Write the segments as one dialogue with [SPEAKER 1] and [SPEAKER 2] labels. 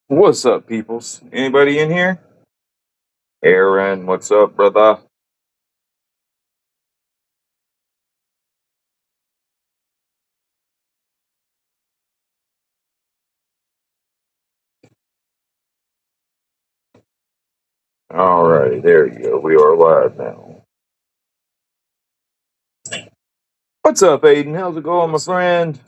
[SPEAKER 1] What's up, peoples? Anybody in here? Aaron, what's up, brother? Alrighty, there you go. We are live now. What's up, Aiden? How's it going, my friend?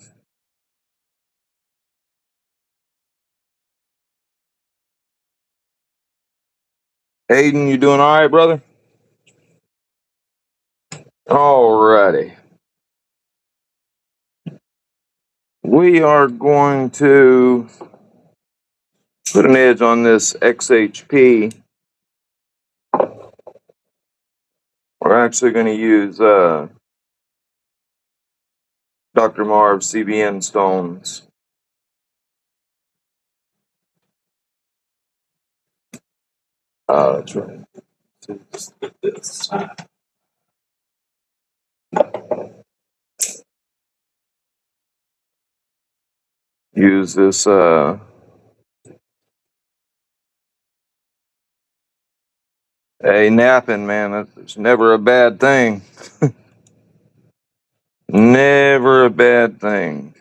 [SPEAKER 1] Aiden, you doing all right, brother? Alrighty. We are going to put an edge on this XHP. We're actually going to use Dr. Marv's CBN stones. Try to split this. Use this hey, napping, man. That's never a bad thing. Never a bad thing.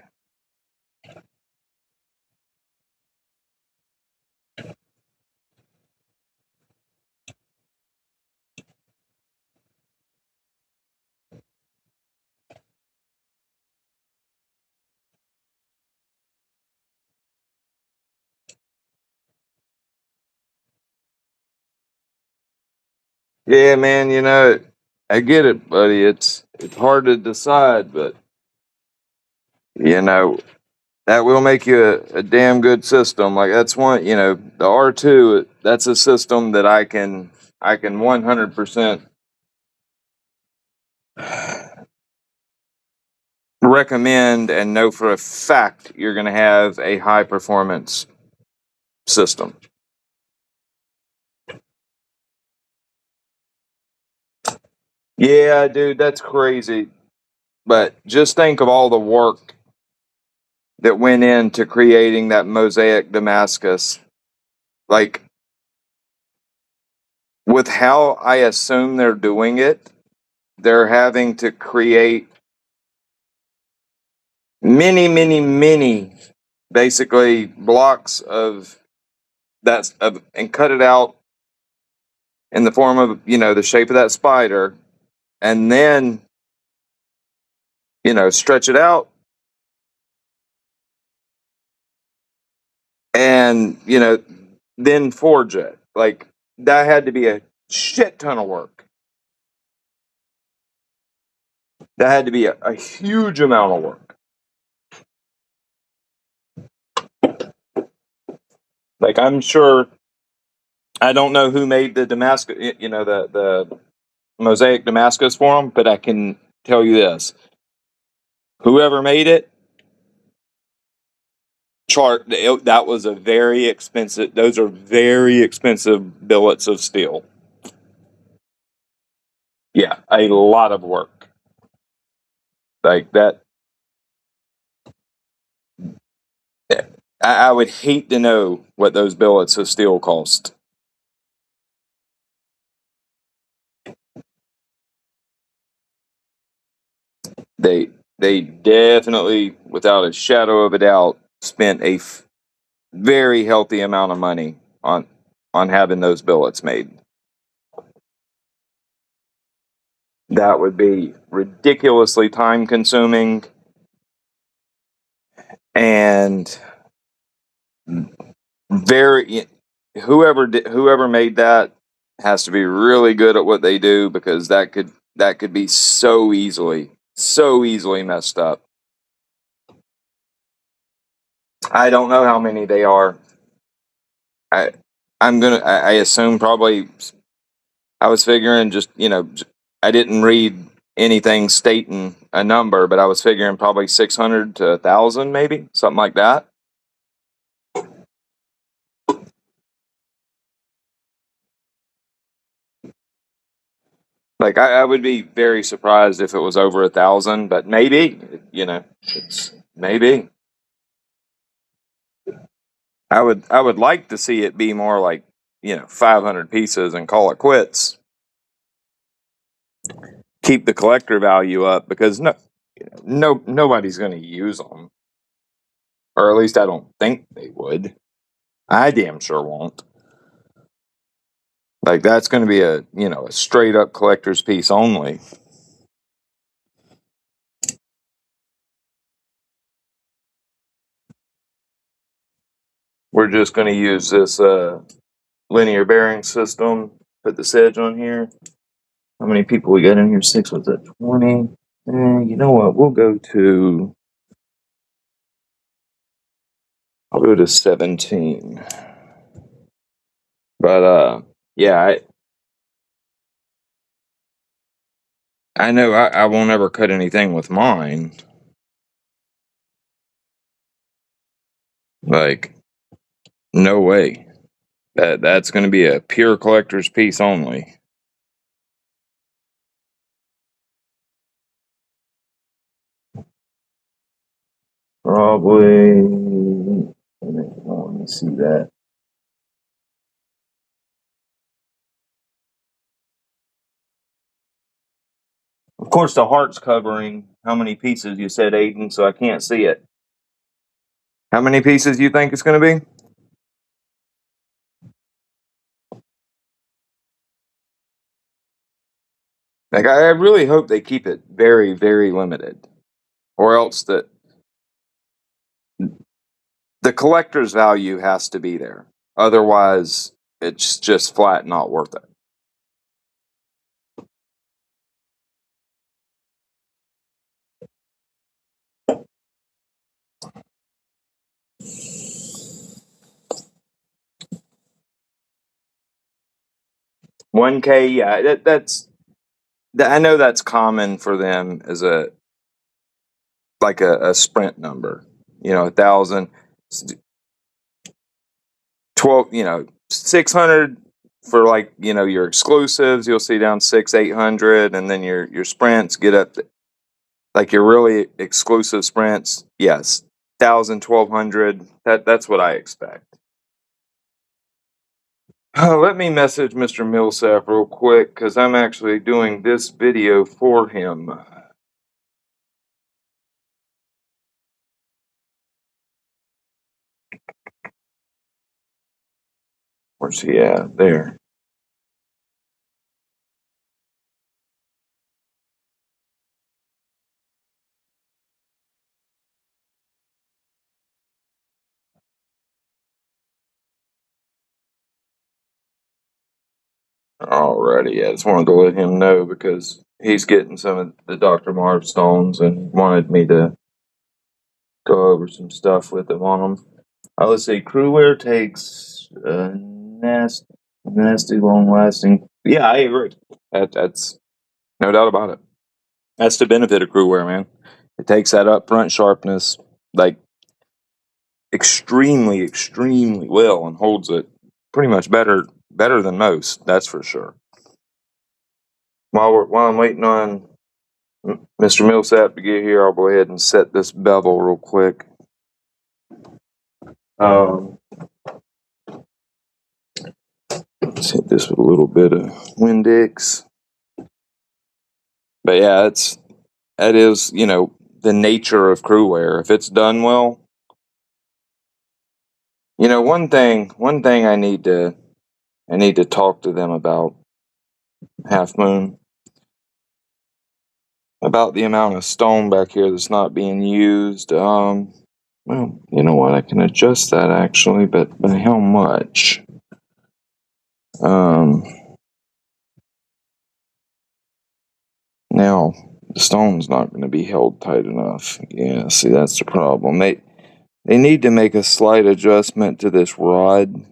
[SPEAKER 1] Yeah, man, I get it, buddy. It's hard to decide, but you know, that will make you a damn good system. Like that's one, the R2, that's a system that I can 100% recommend and know for a fact you're going to have a high performance system. Yeah, dude, that's crazy. But just think of all the work that went into creating that mosaic Damascus. Like, with how I assume they're doing it, they're having to create many, basically blocks of and cut it out in the form of, the shape of that spider, and then, stretch it out and, then forge it. Like, that had to be a shit ton of work. That had to be a huge amount of work. Like, I'm sure, I don't know who made the Damascus, the mosaic Damascus for them, but I can tell you this: whoever made it, that was a very expensive. Those are very expensive billets of steel. Yeah, a lot of work like that. I would hate to know what those billets of steel cost. They definitely, without a shadow of a doubt, spent a very healthy amount of money on having those billets made. That would be ridiculously time consuming and very whoever made that has to be really good at what they do, because that could be so easily messed up. I don't know how many they are. I I assume probably. I was figuring, just I didn't read anything stating a number, but I was figuring probably 600 to 1,000, maybe something like that. Like I would be very surprised if it was over 1,000, but maybe, it's maybe. I would like to see it be more like 500 pieces and call it quits. Keep the collector value up because nobody's going to use them, or at least I don't think they would. I damn sure won't. Like that's going to be a straight up collector's piece only. We're just going to use this linear bearing system. Put the sedge on here. How many people we got in here? 6, was that 20? You know what? I'll go to 17. But yeah, I know I won't ever cut anything with mine. Like, no way. That's going to be a pure collector's piece only. Probably. Let me see that. Of course, the heart's covering how many pieces you said, Aiden, so I can't see it. How many pieces you think it's going to be? Like, I really hope they keep it very, very limited, or else the collector's value has to be there. Otherwise, it's just flat not worth it. $1K, yeah, I know that's common for them as a sprint number. 1,000, 12, 600 for your exclusives. You'll see down 600-800, and then your sprints get up to, like your really exclusive sprints. Yes, 1,000, 1,200. That's what I expect. Let me message Mr. Millsap real quick because I'm actually doing this video for him. Where's he at? There. Alrighty, I just wanted to let him know because he's getting some of the Dr. Marv stones and wanted me to go over some stuff with him on them. Let's see, crewware takes nasty, long lasting. Yeah, I agree. That's no doubt about it. That's the benefit of crewware, man. It takes that upfront sharpness like extremely, extremely well and holds it pretty much better than most. That's for sure. While I'm waiting on Mr. Millsap to get here, I'll go ahead and set this bevel real quick. Let's hit this with a little bit of Windex. But yeah, that is the nature of crewware. If it's done well, one thing I need to talk to them about, Half Moon, about the amount of stone back here that's not being used. Well, you know what? I can adjust that actually, but by how much? Now the stone's not going to be held tight enough. Yeah, see, that's the problem. They need to make a slight adjustment to this rod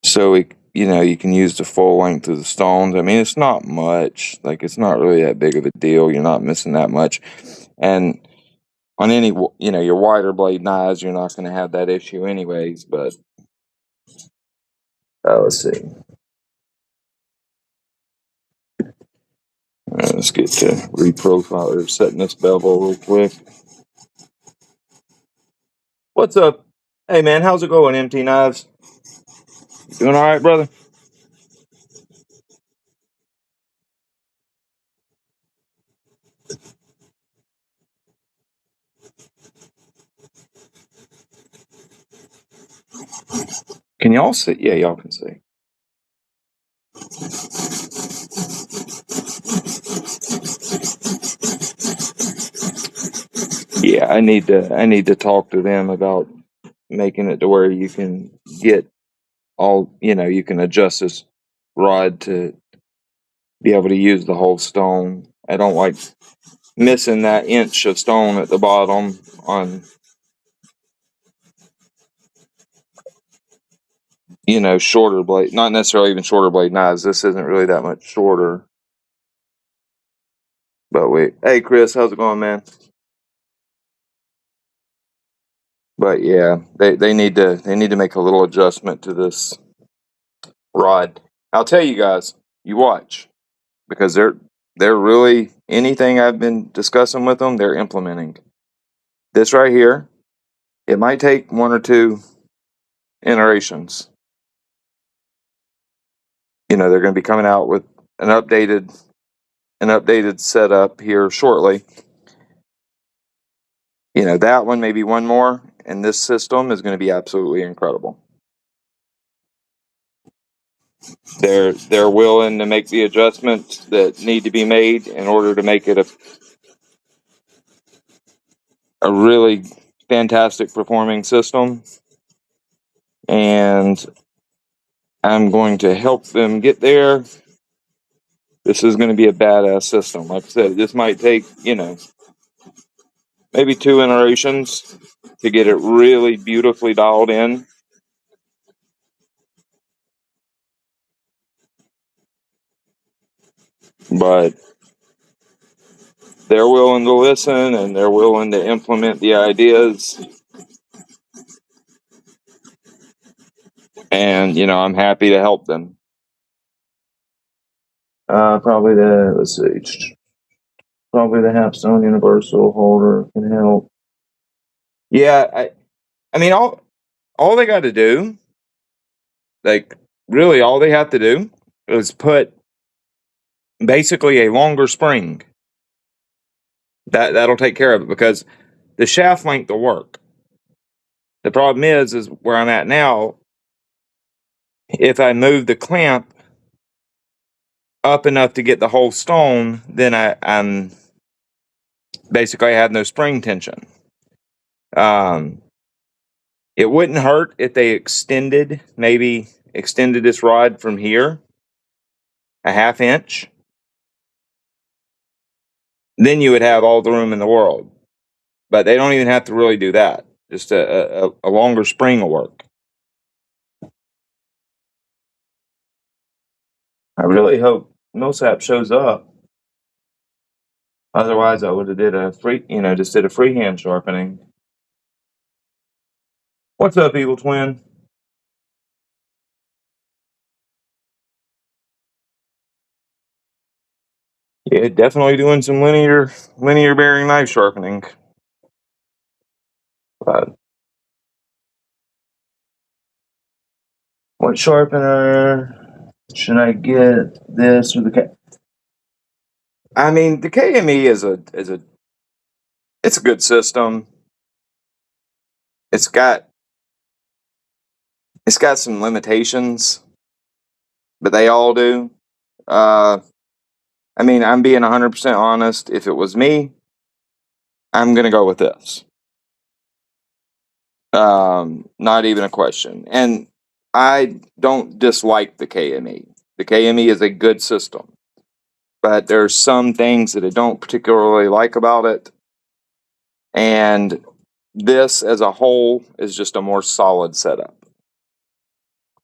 [SPEAKER 1] so you can use the full length of the stones. I mean, it's not much. Like, it's not really that big of a deal. You're not missing that much. And on any, your wider blade knives, you're not going to have that issue anyways. But let's see. All right, let's get to reprofile or setting this bevel real quick. What's up? Hey, man, how's it going, MT Knives? Doing all right, brother? Can y'all see? Yeah, y'all can see. Yeah, I need to talk to them about making it to where you can get all, you can adjust this rod to be able to use the whole stone. I don't like missing that inch of stone at the bottom on, shorter blade, not necessarily even shorter blade knives. This isn't really that much shorter. But hey Chris, how's it going, man? But yeah, they need to make a little adjustment to this rod. I'll tell you guys, you watch, because they're really, anything I've been discussing with them, they're implementing. This right here, it might take one or two iterations. They're going to be coming out with an updated setup here shortly. That one, maybe one more, and this system is going to be absolutely incredible. They're willing to make the adjustments that need to be made in order to make it a really fantastic performing system, and I'm going to help them get there. This is going to be a badass system. Like I said, this might take, maybe two iterations to get it really beautifully dialed in. But they're willing to listen and they're willing to implement the ideas. And, I'm happy to help them. Probably let's see. Probably the Halfstone Universal holder can help. Yeah, I mean, all they got to do, like, really all they have to do is put basically a longer spring. That'll take care of it, because the shaft length will work. The problem is where I'm at now, if I move the clamp up enough to get the whole stone, then I'm basically, I have no spring tension. It wouldn't hurt if they maybe extended this rod from here a half inch. Then you would have all the room in the world. But they don't even have to really do that. Just a longer spring will work. I really hope Millsap shows up. Otherwise, I would have did just did a freehand sharpening. What's up, Evil Twin? Yeah, definitely doing some linear bearing knife sharpening. But what sharpener should I get? This or the K? I mean, the KME is it's a good system. It's got some limitations, but they all do. I mean, I'm being 100% honest. If it was me, I'm gonna go with this. Not even a question. And I don't dislike the KME. The KME is a good system, but there's some things that I don't particularly like about it. And this as a whole is just a more solid setup.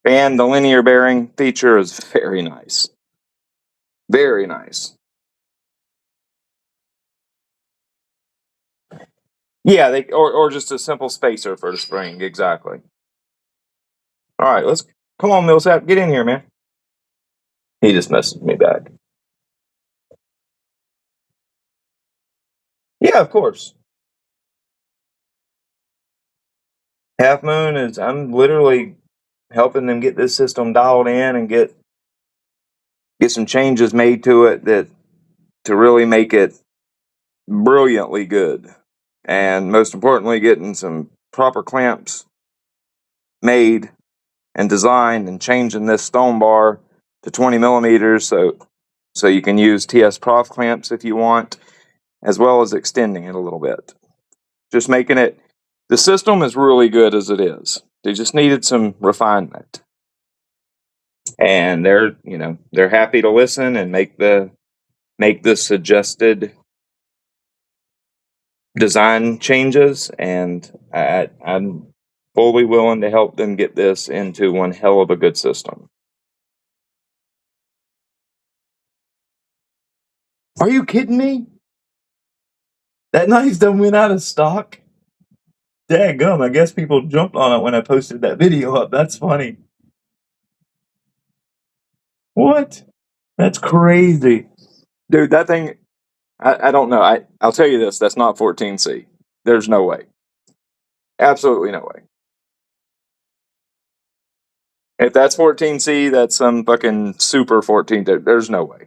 [SPEAKER 1] And the linear bearing feature is very nice. Very nice. Yeah, or just a simple spacer for the spring, exactly. All right, let's come on, Millsap, get in here, man. He just messaged me back. Yeah, of course. Half Moon is I'm literally helping them get this system dialed in and get some changes made to it that to really make it brilliantly good. And most importantly, getting some proper clamps made and designed and changing this stone bar to 20 millimeters so you can use TS Prof clamps if you want, as well as extending it a little bit. Just making it, the system is really good as it is. They just needed some refinement. And they're happy to listen and make the suggested design changes, and I'm fully willing to help them get this into one hell of a good system. Are you kidding me? That knife's done went out of stock? Dadgum, I guess people jumped on it when I posted that video up. That's funny. What? That's crazy. Dude, that thing, I don't know. I'll tell you this, that's not 14C. There's no way. Absolutely no way. If that's 14C, that's some fucking super 14. There's no way.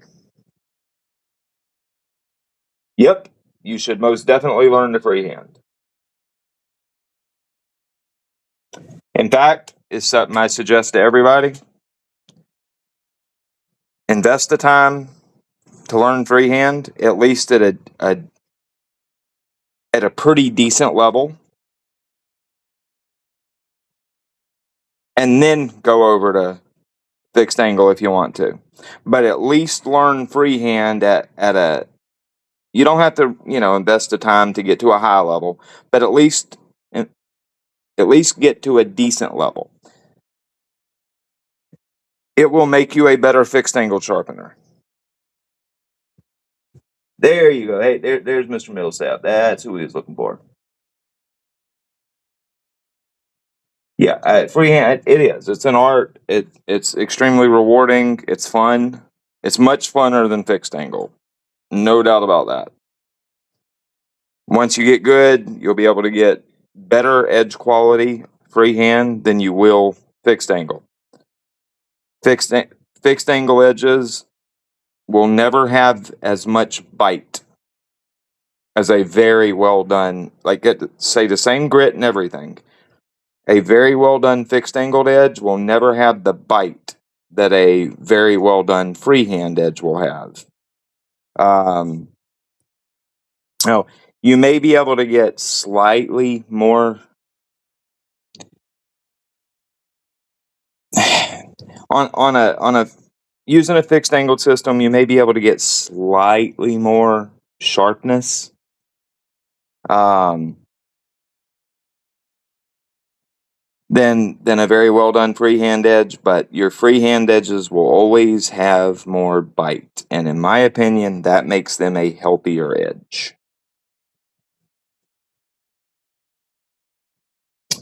[SPEAKER 1] Yep, you should most definitely learn to freehand. In fact, it's something I suggest to everybody. Invest the time to learn freehand, at least at a pretty decent level, and then go over to fixed angle if you want to. But at least learn freehand at a, you don't have to, invest the time to get to a high level, but at least get to a decent level. It will make you a better fixed angle sharpener. There you go. Hey, there's Mr. Millsap. That's who he was looking for. Yeah, freehand, it is. It's an art. It's extremely rewarding. It's fun. It's much funner than fixed angle. No doubt about that. Once you get good, you'll be able to get better edge quality freehand than you will fixed angle. Fixed fixed angle edges will never have as much bite as a very well done, like say the same grit and everything. A very well done fixed angled edge will never have the bite that a very well done freehand edge will have. Now, you may be able to get slightly more on a using a fixed angled system. You may be able to get slightly more sharpness. Um, than a very well done freehand edge, but your freehand edges will always have more bite, and in my opinion, that makes them a healthier edge.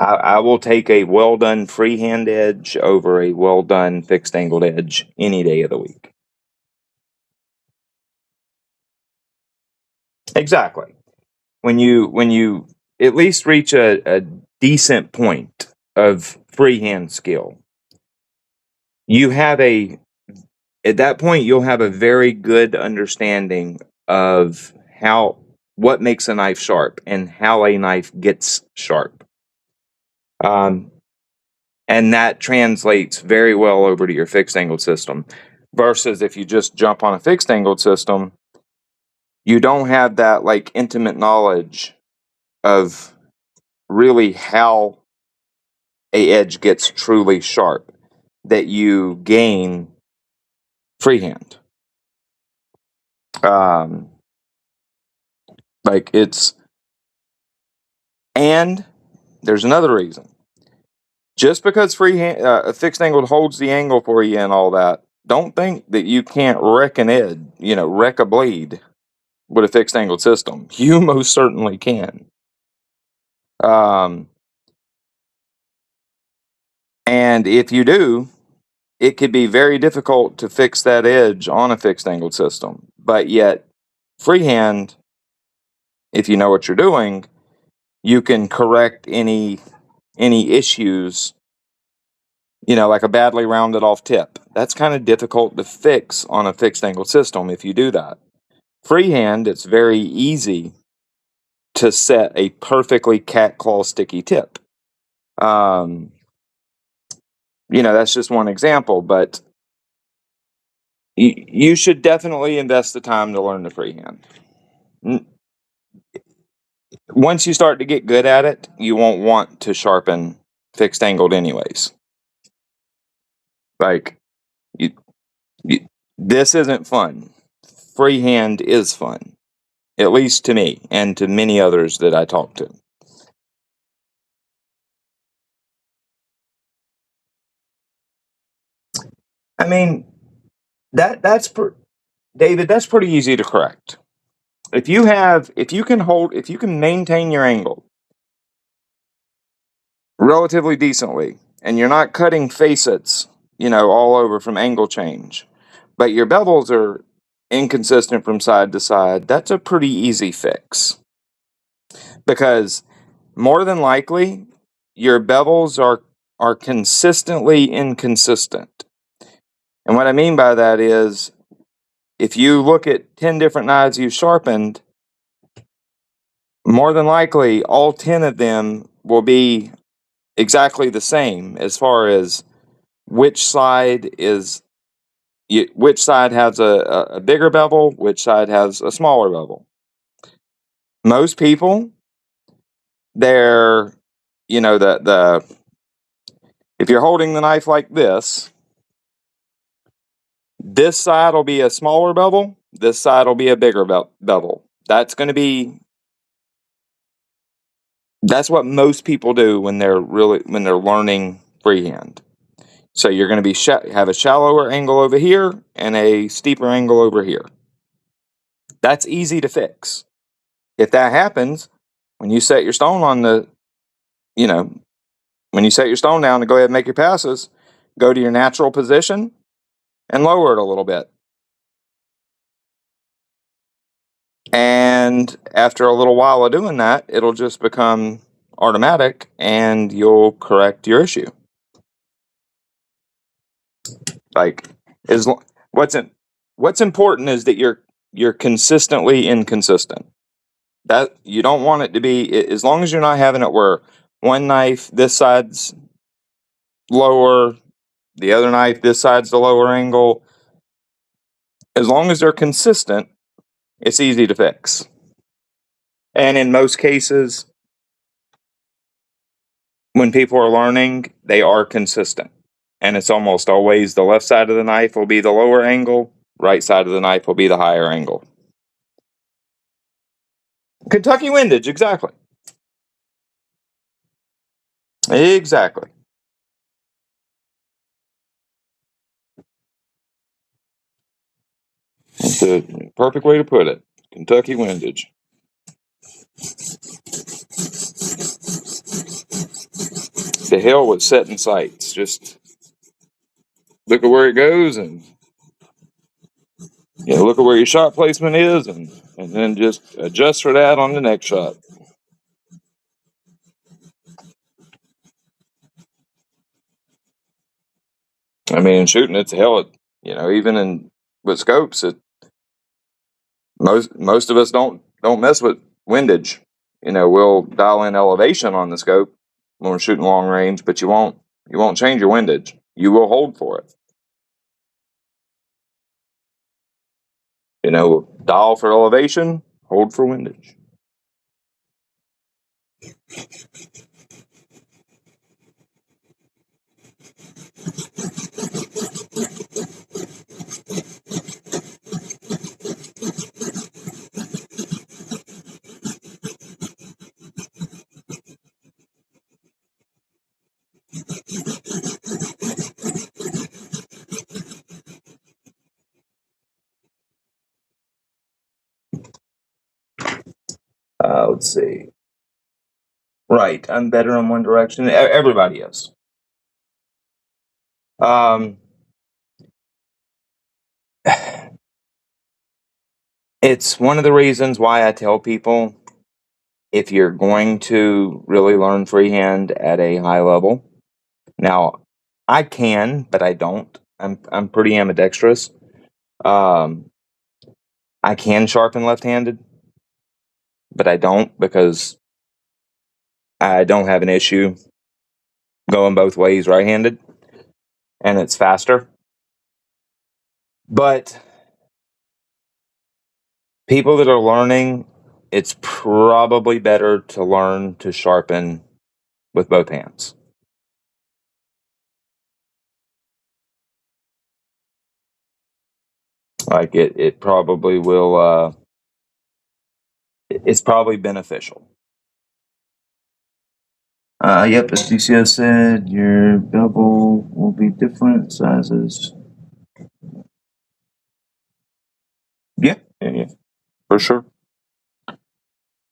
[SPEAKER 1] I will take a well done freehand edge over a well done fixed angled edge any day of the week. Exactly. When you at least reach a decent point of freehand skill, you have a at that point you'll have a very good understanding of what makes a knife sharp and how a knife gets sharp. And that translates very well over to your fixed angled system. Versus if you just jump on a fixed angled system, you don't have that like intimate knowledge of really how a edge gets truly sharp that you gain freehand. Um, like it's and there's another reason. Just because freehand a fixed angle holds the angle for you and all that, don't think that you can't wreck an edge, wreck a blade with a fixed angled system. You most certainly can. Um, and if you do, it could be very difficult to fix that edge on a fixed angled system. But yet, freehand, if you know what you're doing, you can correct any issues, like a badly rounded off tip. That's kind of difficult to fix on a fixed angled system if you do that. Freehand, it's very easy to set a perfectly cat claw sticky tip. That's just one example, but you should definitely invest the time to learn the freehand. Once you start to get good at it, you won't want to sharpen fixed angled anyways. Like, you, this isn't fun. Freehand is fun, at least to me and to many others that I talk to. I mean, David, that's pretty easy to correct. If you can maintain your angle relatively decently, and you're not cutting facets, all over from angle change, but your bevels are inconsistent from side to side, that's a pretty easy fix. Because more than likely, your bevels are consistently inconsistent. And what I mean by that is, if you look at 10 different knives you've sharpened, more than likely all 10 of them will be exactly the same as far as which side has a bigger bevel, which side has a smaller bevel. Most people, they're, the if you're holding the knife like this side will be a smaller bevel, this side will be a bigger bevel. That's what most people do when they're learning freehand. So you're going to have a shallower angle over here and a steeper angle over here. That's easy to fix. If that happens, when you set your stone you know, when you set your stone down to go ahead and make your passes, go to your natural position and lower it a little bit. And after a little while of doing that, it'll just become automatic and you'll correct your issue. Like, as what's important is that you're consistently inconsistent. That you don't want it to be, as long as you're not having it where one knife this side's lower, the other knife this side's the lower angle. As long as they're consistent, it's easy to fix. And in most cases, when people are learning, they are consistent. And it's almost always the left side of the knife will be the lower angle, right side of the knife will be the higher angle. Kentucky windage, exactly. Exactly. That's the perfect way to put it. Kentucky windage. The hell with setting sights. Just look at where it goes and look at where your shot placement is and then just adjust for that on the next shot. I mean, shooting it's hell. Even with scopes, most of us don't mess with windage. We'll dial in elevation on the scope when we're shooting long range, but you won't change your windage. You will hold for it. Dial for elevation, hold for windage. Let's see. Right, I'm better in one direction. Everybody is. Um, it's one of the reasons why I tell people, if you're going to really learn freehand at a high level. Now, I can, but I don't. I'm pretty ambidextrous. Um, I can sharpen left-handed, but I don't because I don't have an issue going both ways right-handed, and it's faster. But people that are learning, it's probably better to learn to sharpen with both hands. Like it probably will. It's probably beneficial. Yep, as DCS said, your bevel will be different sizes. Yeah, for sure.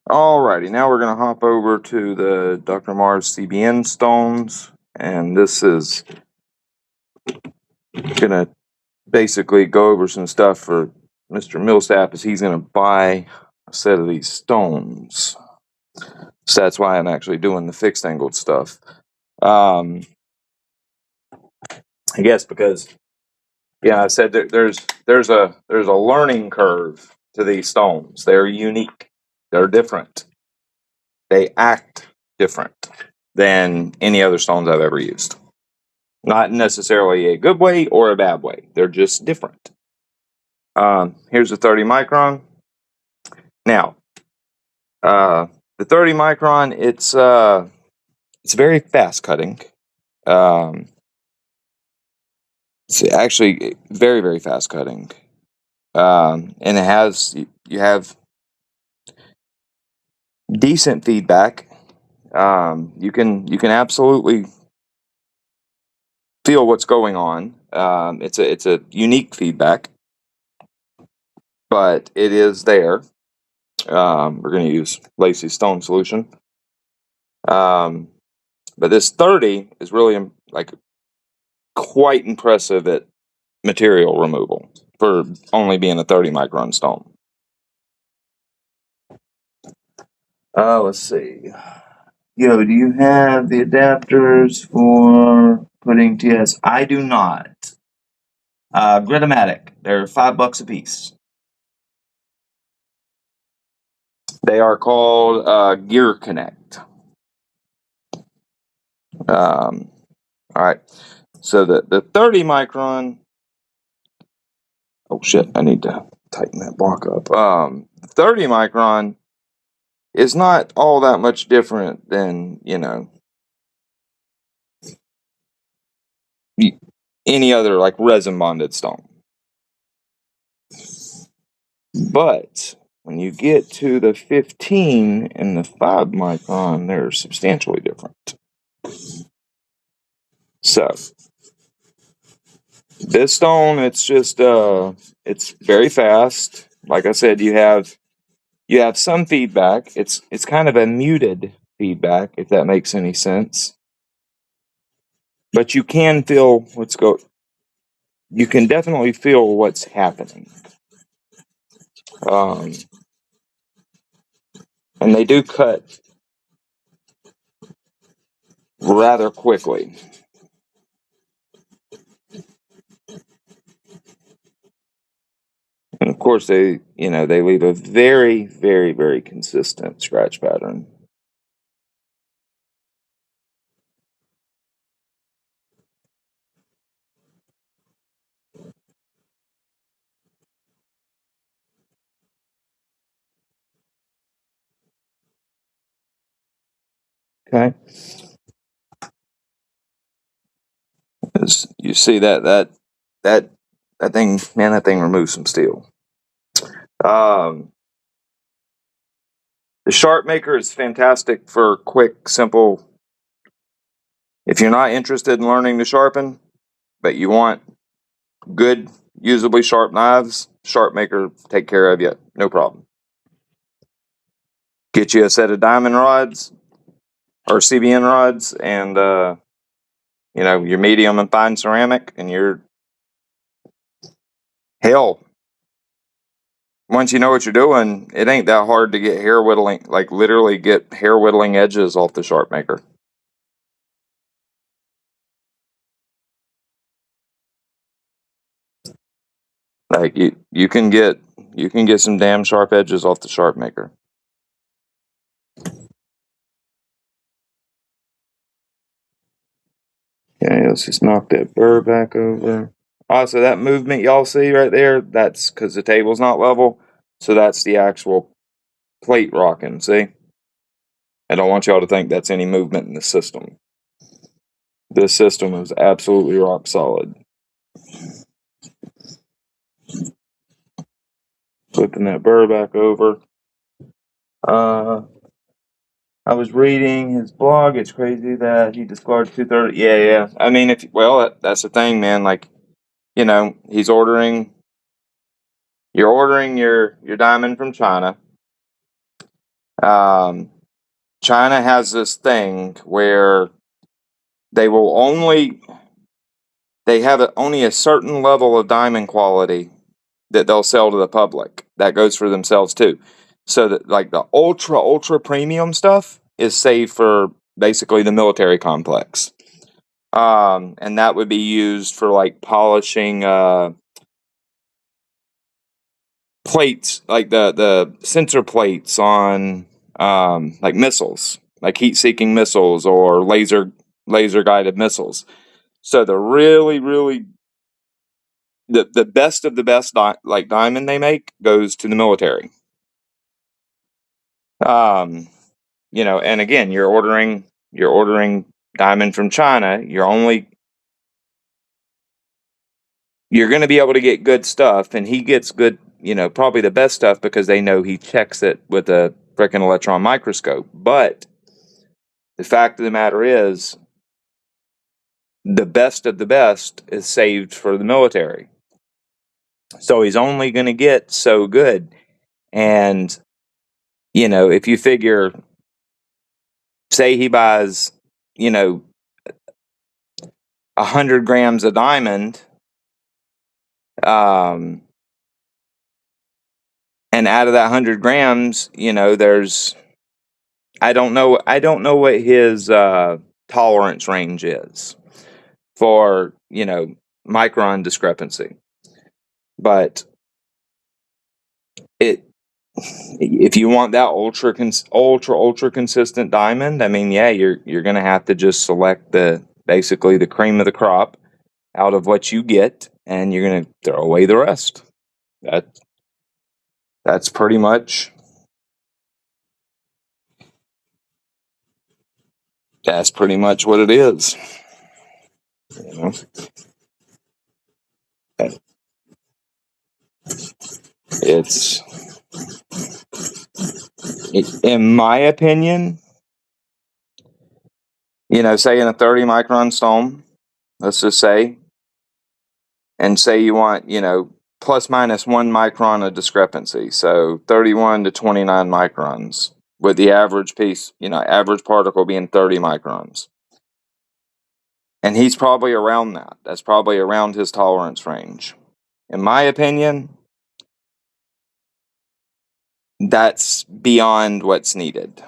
[SPEAKER 1] Alrighty, now we're going to hop over to the Dr. Mars CBN stones, and this is going to basically go over some stuff for Mr. Millsap as he's going to buy a set of these stones. So that's why I'm actually doing the fixed angled stuff. I guess because, yeah, I said that there's a learning curve to these stones. They're unique. They're different. They act different than any other stones I've ever used. Not necessarily a good way or a bad way. They're just different. Here's a 30 micron. Now, the 30 micron, it's very fast cutting. It's actually very, very fast cutting. And it has, you have decent feedback. You can absolutely feel what's going on. It's a unique feedback, but it is there. We're going to use Lacey Stone solution. But this 30 is really like quite impressive at material removal for only being a 30 micron stone. Let's see. Yo, do you have the adapters for putting TS? I do not. Gritomatic. They're $5 a piece. They are called Gear Connect. All right. So the 30 micron. Oh shit! I need to tighten that block up. 30 micron is not all that much different than any other like resin bonded stone. But when you get to the 15 and the 5 micron, they're substantially different. So this stone, it's just it's very fast. Like I said, you have some feedback. It's kind of a muted feedback, if that makes any sense. But you can feel you can definitely feel what's happening. And they do cut rather quickly. And of course they leave a very, very, very consistent scratch pattern. Okay. As you see that thing, man, that thing removes some steel. The Sharp Maker is fantastic for quick, simple. If you're not interested in learning to sharpen, but you want good, usably sharp knives, Sharp Maker take care of you, no problem. Get you a set of diamond rods or CBN rods, and your medium and fine ceramic, and you're hell. Once you know what you're doing, it ain't that hard to get hair whittling, like literally get hair whittling edges off the sharp maker. Like you can get some damn sharp edges off the sharp maker. Okay, let's just knock that burr back over. So that movement y'all see right there, that's because the table's not level. So that's the actual plate rocking, see? I don't want y'all to think that's any movement in the system. This system is absolutely rock solid. Flipping that burr back over. I was reading his blog. It's crazy that he discarded 230. Yeah. I mean, that's the thing, man. Like, he's ordering. You're ordering your diamond from China. Um, China has this thing where they will only they have only a certain level of diamond quality that they'll sell to the public. That goes for themselves too. So that like the ultra premium stuff is saved for basically the military complex. And that would be used for like polishing plates, like the sensor plates on like missiles, like heat-seeking missiles or laser guided missiles. So the really the best of the best like diamond they make goes to the military. Um, and again, you're ordering diamond from China. You're going to be able to get good stuff, and he gets good, probably the best stuff because they know he checks it with a freaking electron microscope. But the fact of the matter is, the best of the best is saved for the military. So he's only going to get so good. And, if you figure, say he buys, 100 grams of diamond, um, and out of that 100 grams, there's I don't know what his tolerance range is for micron discrepancy, but it if you want that ultra consistent diamond, I mean, yeah, you're gonna have to just select basically the cream of the crop out of what you get, and you're gonna throw away the rest. That that's pretty much that's pretty much what it is. You know, it's in my opinion, say in a 30 micron stone, let's just say, and say you want, plus minus 1 micron of discrepancy. So 31 to 29 microns, with the average piece, average particle being 30 microns. And he's probably around that. That's probably around his tolerance range. In my opinion, that's beyond what's needed.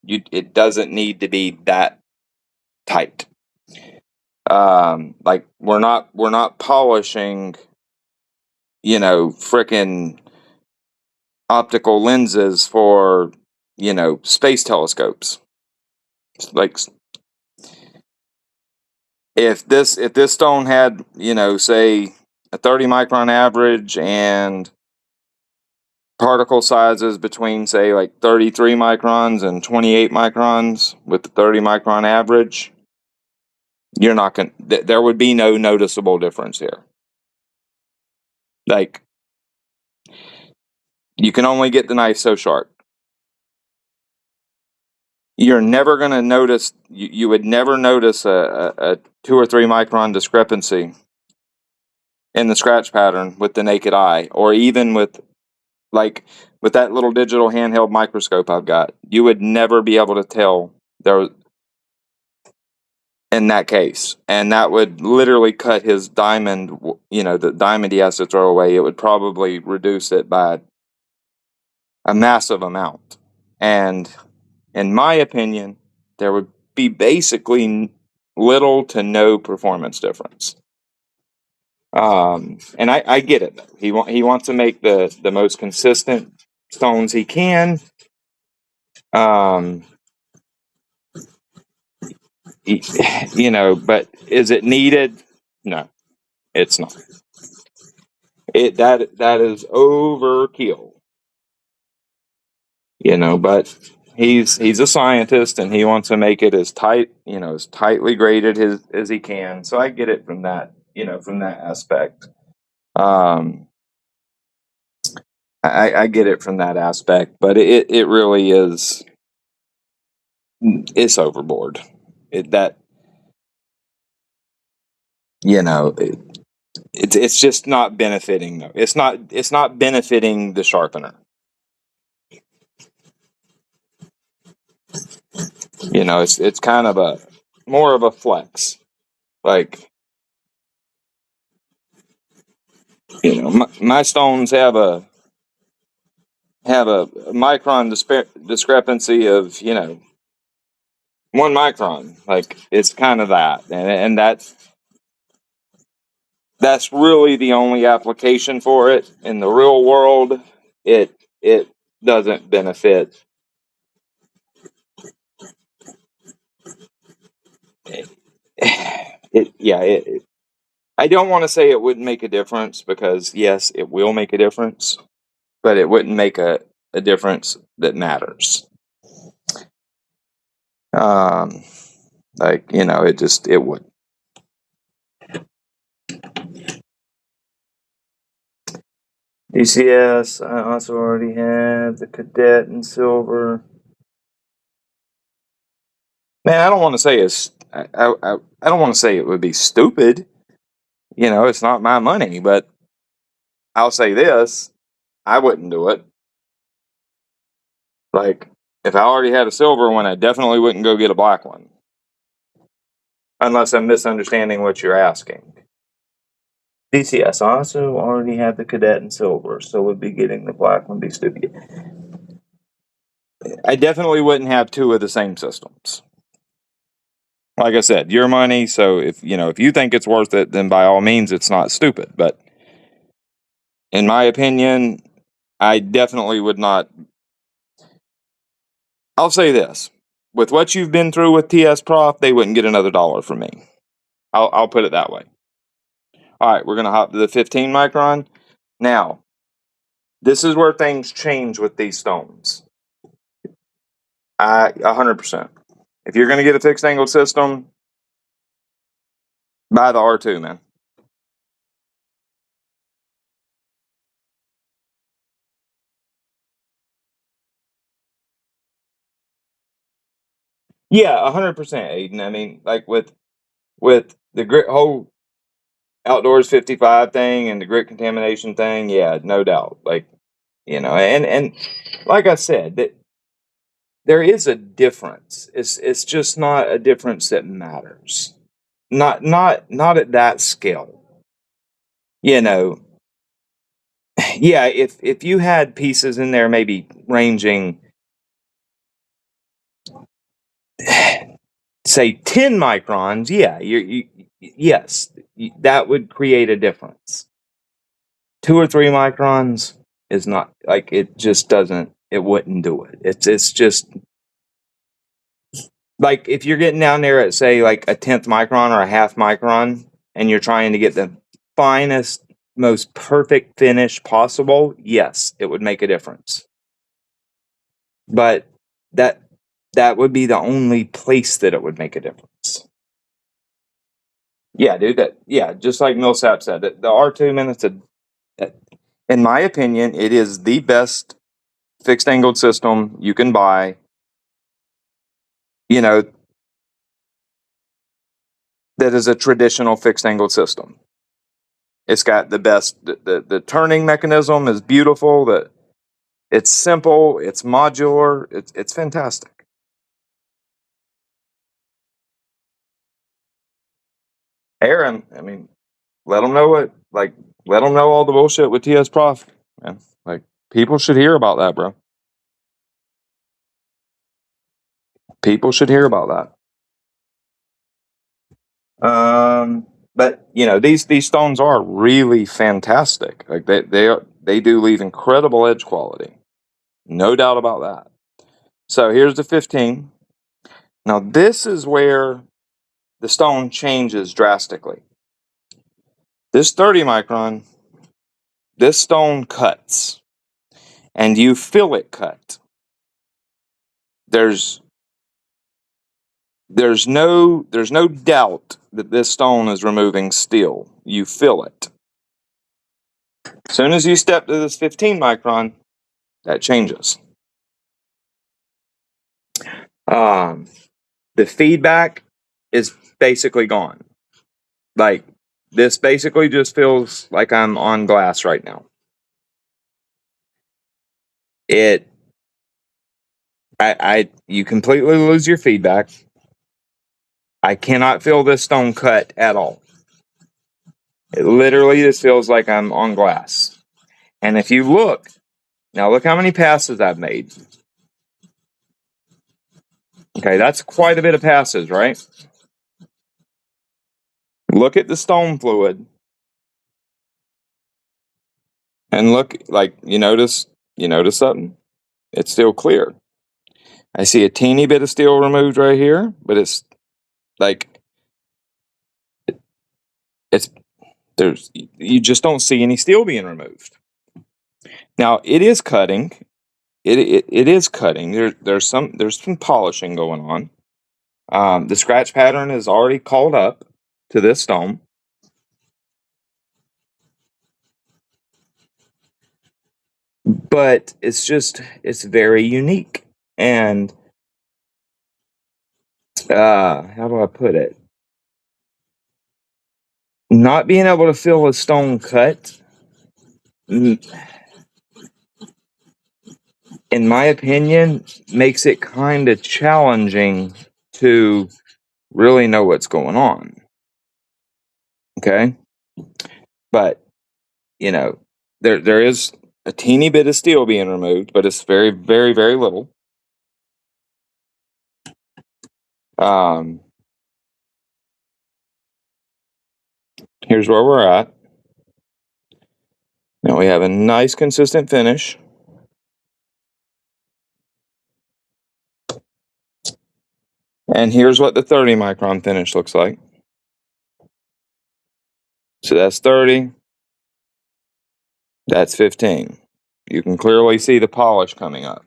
[SPEAKER 1] It doesn't need to be that tight. Like we're not polishing, frickin' optical lenses for, space telescopes. Like if this stone had, say a 30 micron average and particle sizes between, say, like 33 microns and 28 microns with the 30 micron average, you're not going there would be no noticeable difference here. Like, you can only get the knife so sharp. You're never going to notice, you would never notice a 2 or 3 micron discrepancy in the scratch pattern with the naked eye, or even with with that little digital handheld microscope I've got, you would never be able to tell there in that case, and that would literally cut his diamond. The diamond he has to throw away. It would probably reduce it by a massive amount, and in my opinion, there would be basically little to no performance difference. And I get it. He wants to make the most consistent stones he can. Um, but is it needed? No, it's not. That is overkill. But he's a scientist and he wants to make it as tight, as tightly graded as he can. So I get it from that aspect. Um, I get it from that aspect, but it really is. It's overboard. It that you know it, it's just not benefiting though. It's not benefiting the sharpener. It's kind of a more of a flex. Like, my stones have a micron discrepancy of 1 micron. Like, it's kind of that, and that's really the only application for it in the real world. It doesn't benefit. I don't want to say it wouldn't make a difference, because yes, it will make a difference, but it wouldn't make a difference that matters. Um, it would. DCS, I also already have the cadet in silver. Man, I don't want to say I don't want to say it would be stupid. It's not my money, but I'll say this: I wouldn't do it. Like, if I already had a silver one, I definitely wouldn't go get a black one, unless I'm misunderstanding what you're asking. DCS also already had the cadet in silver, so would be getting the black one be stupid. I definitely wouldn't have two of the same systems. Like I said, your money. So if you think it's worth it, then by all means, it's not stupid. But in my opinion, I definitely would not. I'll say this: with what you've been through with TS Prof, they wouldn't get another dollar from me. I'll put it that way. All right, we're gonna hop to the 15 micron. Now, this is where things change with these stones. 100%. If you're gonna get a fixed angle system, buy the R2, man. Yeah, 100%, Aiden. I mean, like with the whole outdoors 55 thing and the grit contamination thing, yeah, no doubt. Like, and like I said, that there is a difference. It's just not a difference that matters. Not at that scale. You know, yeah, if you had pieces in there maybe ranging, say, 10 microns, yeah, yes, that would create a difference. 2 or 3 microns is not, like, it just doesn't, it wouldn't do it. It's just like, if you're getting down there at, say, like a 10th micron or a half micron, and you're trying to get the finest, most perfect finish possible, yes, it would make a difference. But that would be the only place that it would make a difference. Yeah, dude. Just like Millsap said, the R2 minutes, in my opinion, it is the best fixed angled system you can buy. That is a traditional fixed angled system. It's got the best. The turning mechanism is beautiful. It's simple. It's modular. It's fantastic. Aaron, I mean, let them know what like. Let them know all the bullshit with TS Prof. Man, like people should hear about that, bro. People should hear about that. But these stones are really fantastic. Like they do leave incredible edge quality, no doubt about that. So here's the 15. Now this is where the stone changes drastically. This 30 micron, this stone cuts, and you feel it cut. There's there's no doubt that this stone is removing steel. You feel it. As soon as you step to this 15 micron, that changes. Um, the feedback is basically gone. Like this basically just feels like I'm on glass right now. It you completely lose your feedback. I cannot feel this stone cut at all. It literally just feels like I'm on glass. And if you look, now look how many passes I've made. Okay, that's quite a bit of passes, right? Look at the stone fluid and look, like you notice something? It's still clear. I see a teeny bit of steel removed right here, but it's like it's there's you just don't see any steel being removed. Now it is cutting. It is cutting. There's some polishing going on. The scratch pattern is already called up to this stone, but it's very unique. And how do I put it? Not being able to feel a stone cut, in my opinion, makes it kind of challenging to really know what's going on. Okay, but you know, there is a teeny bit of steel being removed, but it's very, very, very little. Um, Here's where we're at. Now we have a nice consistent finish. And here's what the 30 micron finish looks like. So that's 30. That's 15. You can clearly see the polish coming up.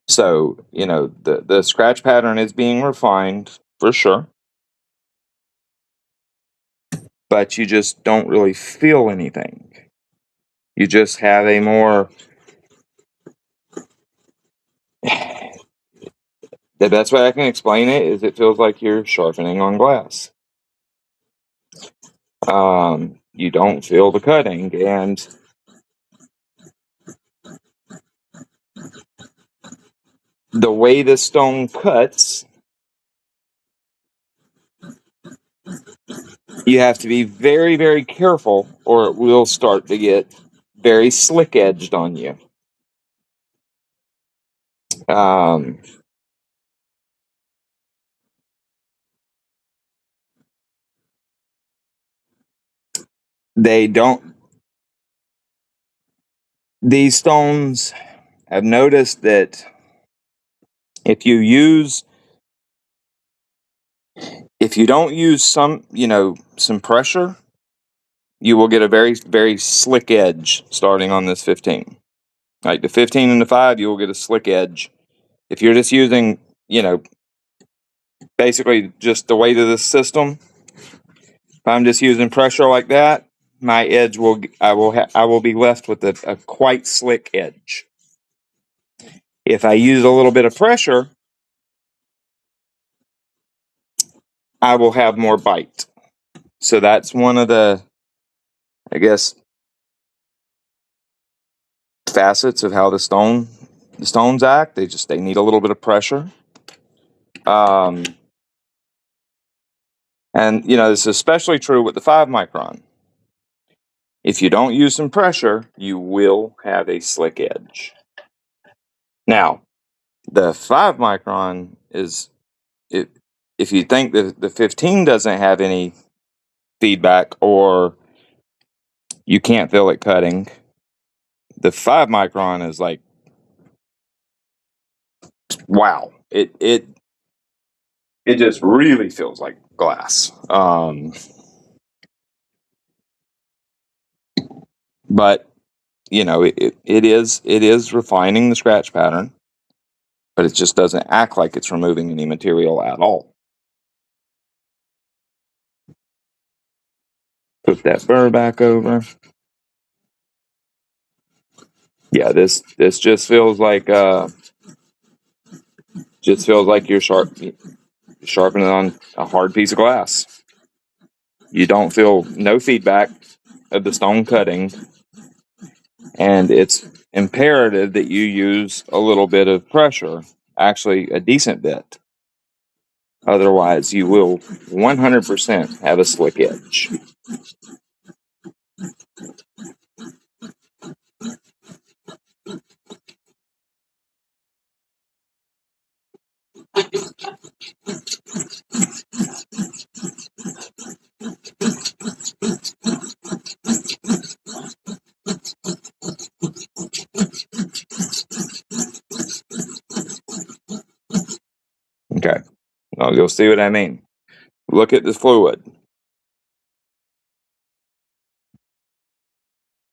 [SPEAKER 1] So, the scratch pattern is being refined for sure, but you just don't really feel anything. You just have a more. The best way I can explain it is it feels like you're sharpening on glass. You don't feel the cutting, and the way the stone cuts, you have to be very, very careful, or it will start to get very slick edged on you. Um, they don't. These stones, I've noticed that if you don't use some pressure, you will get a very, very slick edge starting on this 15. Like the 15 and the 5, you will get a slick edge. If you're just using, basically just the weight of the system, if I'm just using pressure like that, my edge I will be left with a quite slick edge. If I use a little bit of pressure, I will have more bite. So that's one of the, I guess, facets of how the stones act. They need a little bit of pressure. And this is especially true with the 5 micron. If you don't use some pressure, you will have a slick edge. Now, the 5 micron is, if you think that the 15 doesn't have any feedback or you can't feel it cutting, the 5 micron is like, wow. It just really feels like glass. But it is refining the scratch pattern, but it just doesn't act like it's removing any material at all. Put that burr back over. Yeah, this just feels like you're sharpening on a hard piece of glass. You don't feel no feedback of the stone cutting, and it's imperative that you use a little bit of pressure, actually a decent bit. Otherwise, you will 100% have a slick edge. Okay, well, you'll see what I mean. Look at the fluid.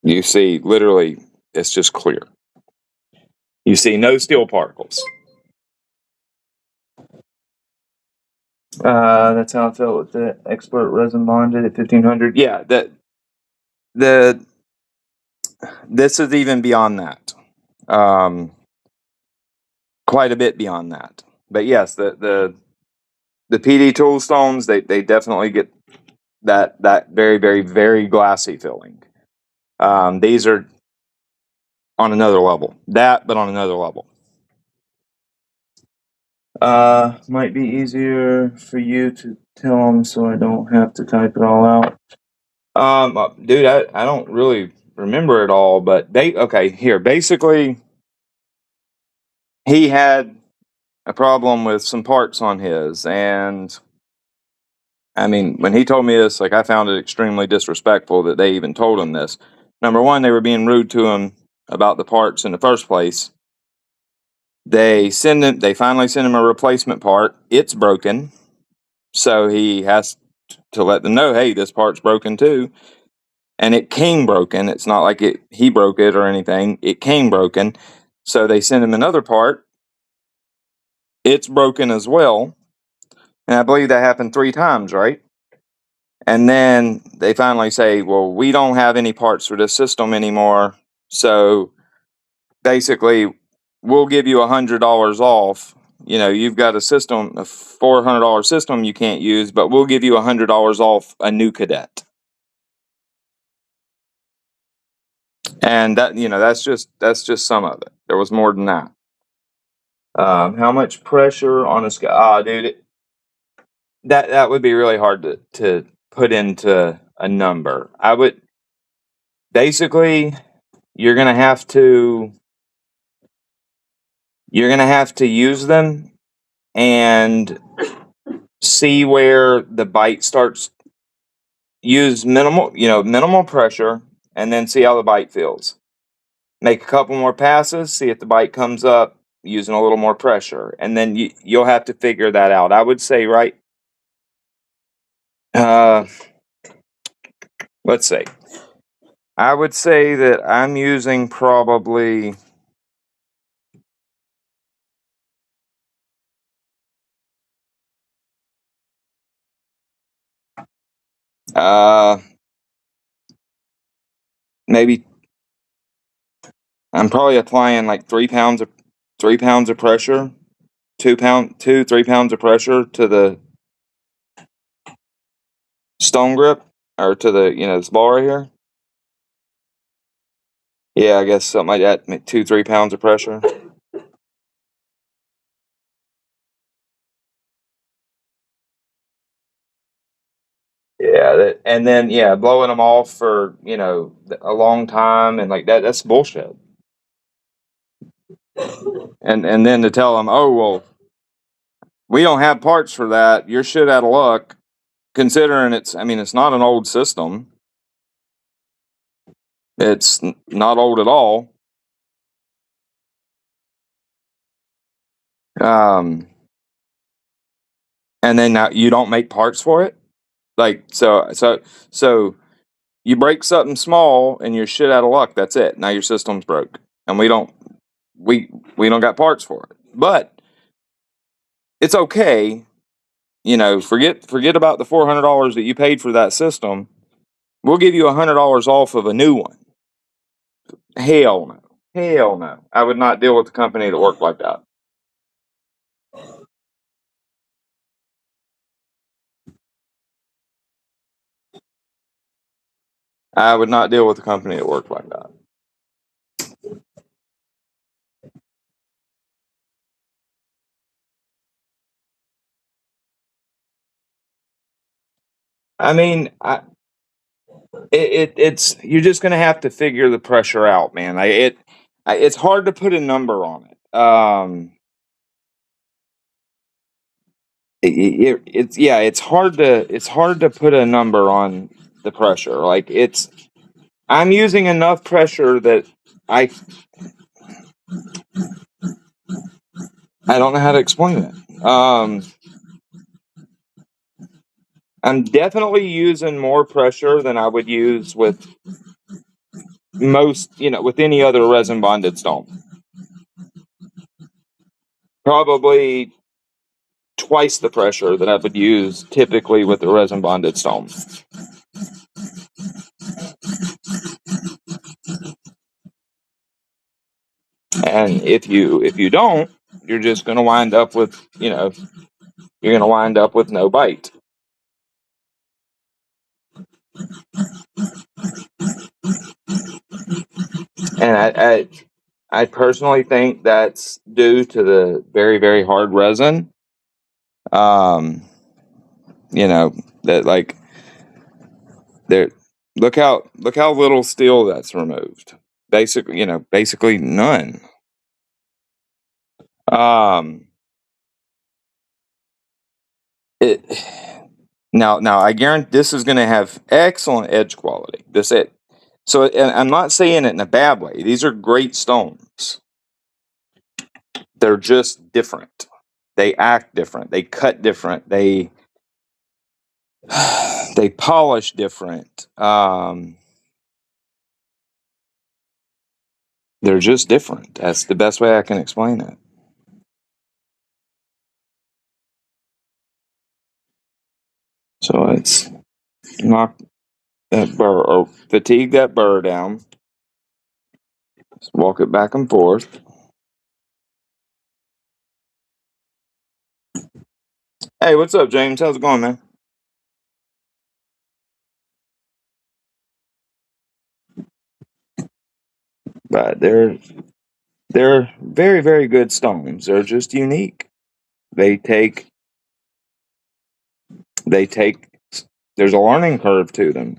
[SPEAKER 1] You see, literally, it's just clear. You see no steel particles. That's how I felt with the expert resin bonded at 1500. Yeah, this is even beyond that. Quite a bit beyond that. But yes, the PD tool stones, they definitely get that very, very, very glassy feeling. These are on another level. But on another level. Might be easier for you to tell them so I don't have to type it all out. Dude, I don't really remember it all, but basically, he had a problem with some parts on his, and I mean, when he told me this, like, I found it extremely disrespectful that they even told him this. Number one, they were being rude to him about the parts in the first place. They finally send him a replacement part. It's broken. So he has to let them know, hey, this part's broken too. And it came broken. It's not like he broke it or anything. It came broken. So they send him another part. It's broken as well. And I believe that happened 3 times, right? And then they finally say, well, we don't have any parts for this system anymore. So basically, we'll give you $100 off. You've got a $400 system you can't use, but we'll give you $100 off a new cadet. And that's just some of it. There was more than that. How much pressure on a scale? Dude, that would be really hard to put into a number. I would basically, you're gonna have to use them and see where the bite starts. Use minimal pressure, and then see how the bite feels. Make a couple more passes, see if the bite comes up using a little more pressure, and then you'll have to figure that out. I would say, right? Let's see. I would say that I'm using probably maybe I'm probably applying like 3 pounds of pressure, 3 pounds of pressure to the stone grip, or to the this ball right here. Yeah, I guess something like that. 2, 3 pounds of pressure. Yeah, and then yeah, blowing them off for a long time and like that's bullshit. And then to tell them, oh well, we don't have parts for that. You're shit out of luck. Considering I mean, it's not an old system. It's not old at all. Um, and then now you don't make parts for it. Like so you break something small and you're shit out of luck. That's it. Now your system's broke, and we we don't got parts for it. But it's okay. Forget about the $400 that you paid for that system. We'll give you $100 off of a new one. Hell no. Hell no. I would not deal with a company that worked like that. I would not deal with a company that worked like that. I mean, it's you're just gonna have to figure the pressure out, man. It's hard to put a number on it. It's yeah, it's hard to put a number on the pressure. Like I'm using enough pressure that I I don't know how to explain it. I'm definitely using more pressure than I would use with with any other resin bonded stone. Probably twice the pressure that I would use typically with the resin bonded stone. And if you don't, you're just going to wind up with you're going to wind up with no bite. And I personally think that's due to the very very hard resin. Um, that like there. Look how little steel that's removed. Basically none. Um, it now I guarantee this is going to have excellent edge quality. This it. So and I'm not saying it in a bad way. These are great stones. They're just different. They act different. They cut different. They polish different. They're just different. That's the best way I can explain it. So it's knock that burr or fatigue that burr down. Just walk it back and forth. Hey, what's up, James? How's it going, man? But they're very very good stones. They're just unique. They take they take. There's a learning curve to them.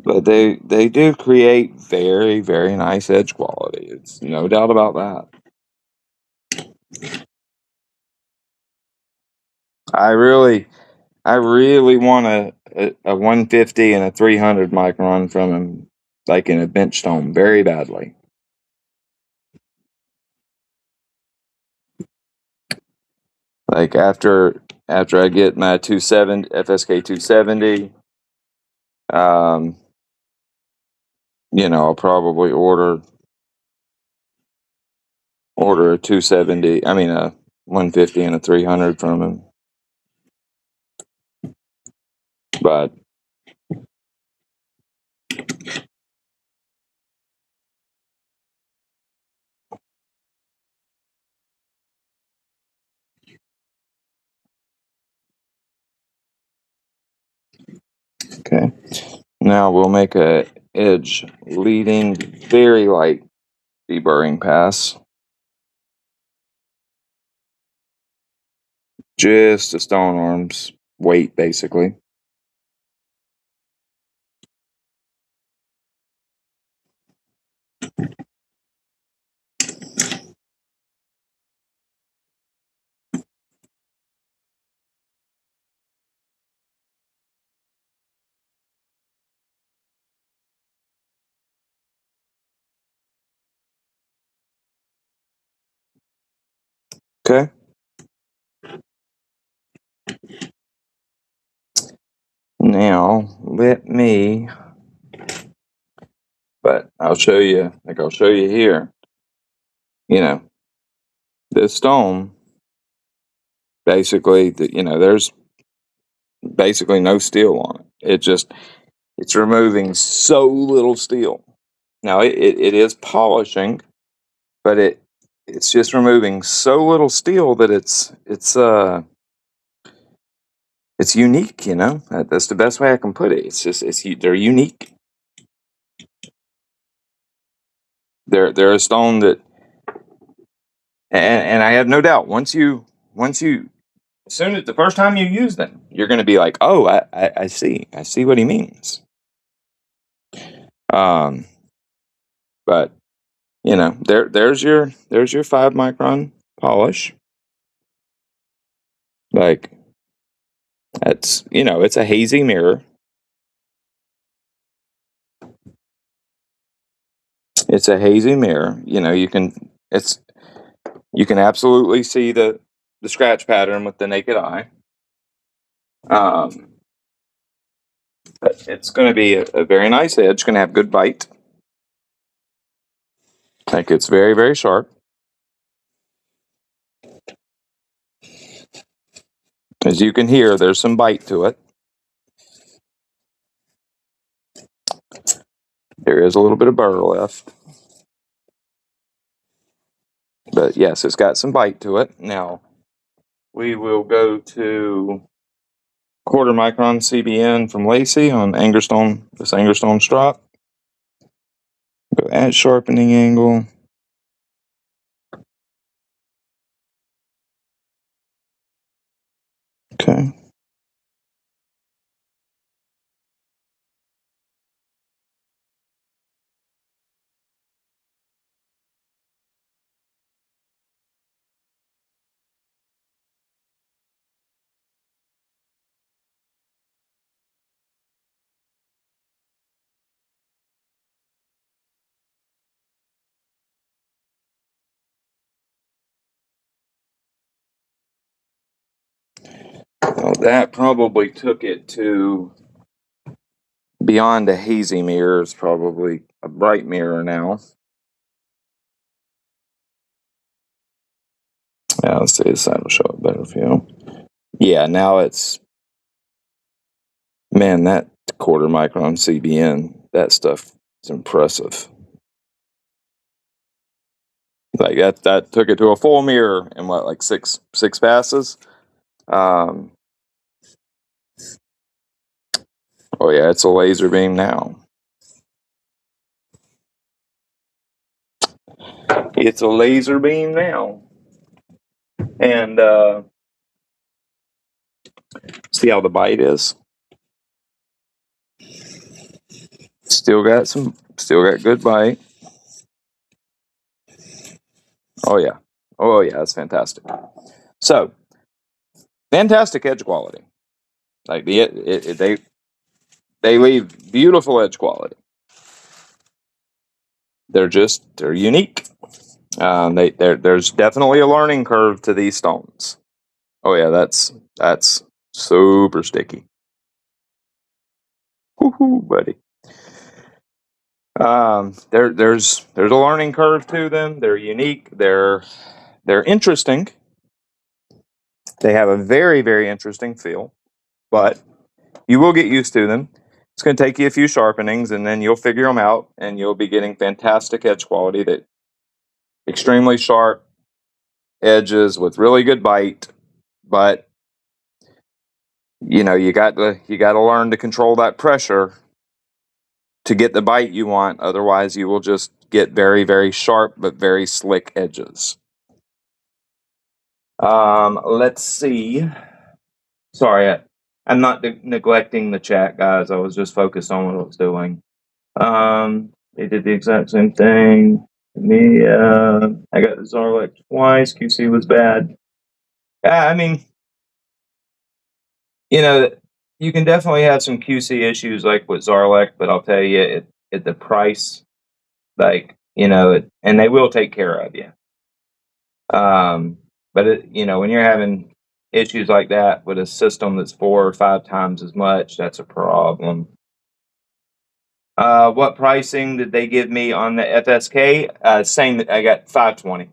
[SPEAKER 1] But they do create very very nice edge quality. It's no doubt about that. I really I really want a 150 and a 300 micron from him, like in a bench stone, very badly. Like after I get my 270 FSK 270, um, I'll probably order order a 270. I mean a 150 and a 300 from him. But okay, now we'll make a edge leading, very light deburring pass. Just a stone arm's weight, basically. Okay. Now let me, but I'll show you. Like I'll show you here. You know, this stone, basically, there's basically no steel on it. It's removing so little steel. Now it is polishing, but it's just removing so little steel that it's unique. That's the best way I can put it. They're unique. They're a stone that, and I have no doubt once you as soon as the first time you use them, you're going to be like, oh, I see what he means. Um, but there's your 5 micron polish. Like it's a hazy mirror. It's a hazy mirror. You can absolutely see the scratch pattern with the naked eye. Um, but it's going to be a very nice edge. It's going to have good bite. Like it's very, very sharp. As you can hear, there's some bite to it. There is a little bit of burr left. But yes, it's got some bite to it. Now, we will go to 1/4 micron CBN from Lacey on this Angerstone strop. Go at sharpening angle. Okay. Well, that probably took it to beyond a hazy mirror. It's probably a bright mirror now. Yeah, let's see this side will show it better for you. Yeah, now it's, man, that 1/4 micron CBN, that stuff is impressive. Like that took it to a full mirror in what, like six passes. Um, oh yeah, it's a laser beam now. It's a laser beam now. And see how the bite is. Still got good bite. Oh yeah, it's fantastic. So fantastic edge quality. Like they leave beautiful edge quality. They're unique. There's definitely a learning curve to these stones. Oh yeah, that's super sticky. Woohoo, buddy. There's a learning curve to them. They're unique. They're interesting. They have a very, very interesting feel, but you will get used to them. It's going to take you a few sharpenings, and then you'll figure them out, and you'll be getting fantastic edge quality, that extremely sharp edges with really good bite. But you got to learn to control that pressure to get the bite you want. Otherwise, you will just get very, very sharp but very slick edges. Let's see. Sorry, I'm not neglecting the chat, guys. I was just focused on what I was doing. They did the exact same thing. Me, I got the Zarlek twice. QC was bad. I mean, you know, you can definitely have some QC issues like with Zarlek, but I'll tell you, at the price, like, and they will take care of you. But when you're having issues like that with a system that's 4 or 5 times as much, that's a problem. What pricing did they give me on the FSK? Same. I got $520.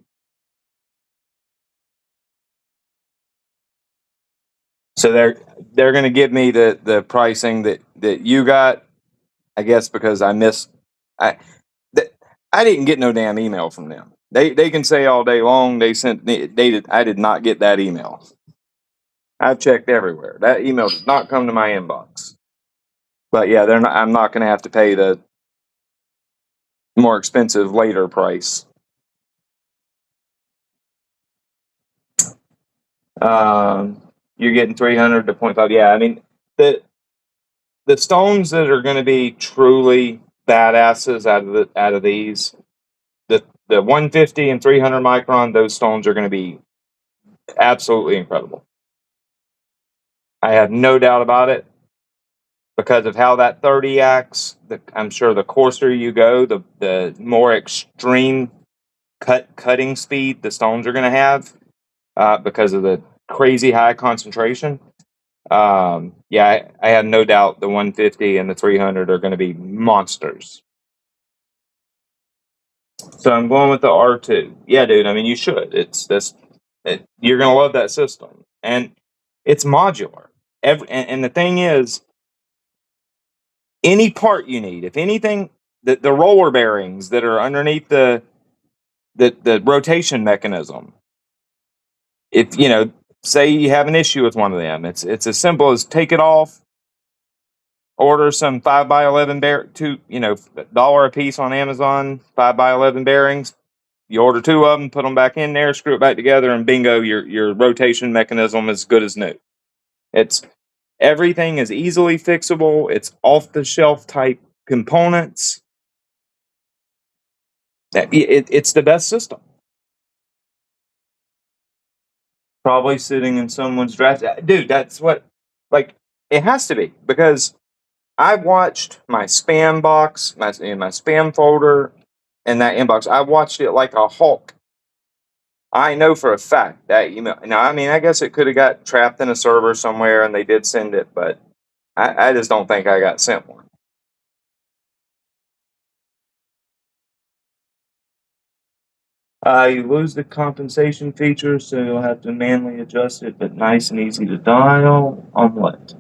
[SPEAKER 1] So they're going to give me the pricing that you got. I guess because I I didn't get no damn email from them. They can say all day long I did not get that email. I've checked everywhere. That email did not come to my inbox. But yeah, I'm not going to have to pay the more expensive later price. You're getting 300 to 0.5. Yeah, I mean the stones that are going to be truly badasses out of these, the 150 and 300 micron, those stones are going to be absolutely incredible. I have no doubt about it, because of how that 30 acts. I'm sure the coarser you go, the more extreme cutting speed the stones are going to have, because of the crazy high concentration. Yeah, I have no doubt the 150 and the 300 are going to be monsters. So I'm going with the R2. Yeah, dude. I mean, you should. You're going to love that system, and it's modular. And the thing is, any part you need, if anything, the roller bearings that are underneath the rotation mechanism, if say you have an issue with one of them, it's as simple as take it off, order some 5x11 $2 a piece on Amazon, 5x11 bearings. You order 2 of them, put them back in there, screw it back together, and bingo, your rotation mechanism is good as new. Everything is easily fixable. It's off the shelf type components. It's the best system. Probably sitting in someone's draft. Dude, that's what, like, it has to be, because I watched my spam box, my spam folder, and that inbox. I watched it like a hawk. I know for a fact that email. Now, I mean, I guess it could have got trapped in a server somewhere, and they did send it, but I just don't think I got sent one. You lose the compensation feature, so you'll have to manually adjust it, but nice and easy to dial. On what?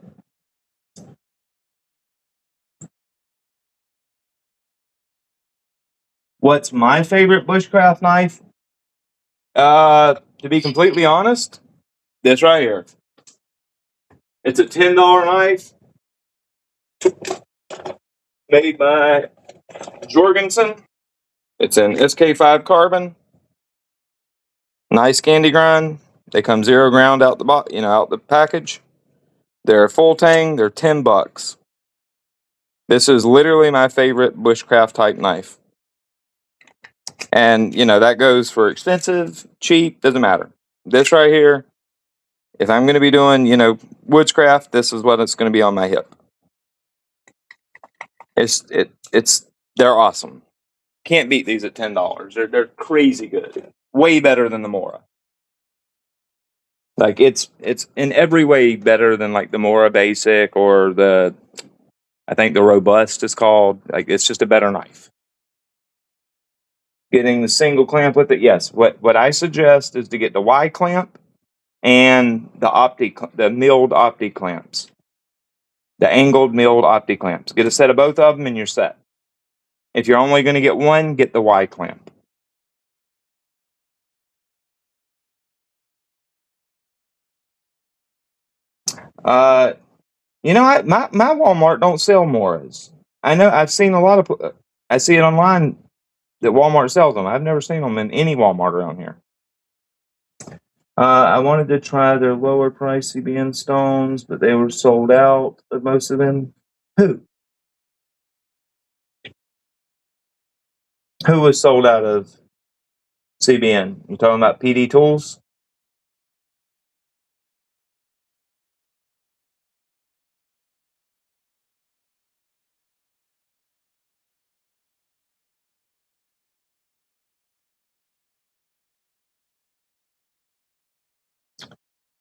[SPEAKER 1] What's my favorite bushcraft knife? To be completely honest, this right here. It's a $10 knife made by Jorgensen. It's an SK5 carbon. Nice candy grind. They come 0 ground out the package. They're full tang. They're $10. This is literally my favorite bushcraft type knife. And that goes for expensive, cheap, doesn't matter. This right here, if I'm going to be doing woodscraft, this is what it's going to be on my hip. They're awesome. Can't beat these at $10. They're crazy good. Way better than the Mora. Like it's in every way better than like the Mora Basic or I think the Robust is called. Like, it's just a better knife. Getting the single clamp with it, yes. What I suggest is to get the Y clamp and the milled opti clamps, the angled milled opti clamps. Get a set of both of them and you're set. If you're only going to get one, get the Y clamp. My Walmart don't sell Moras. I know I've seen a lot of. I see it online that Walmart sells them. I've never seen them in any Walmart around here. I wanted to try their lower price CBN stones, but they were sold out of most of them. Who? Who was sold out of CBN? You talking about PD Tools?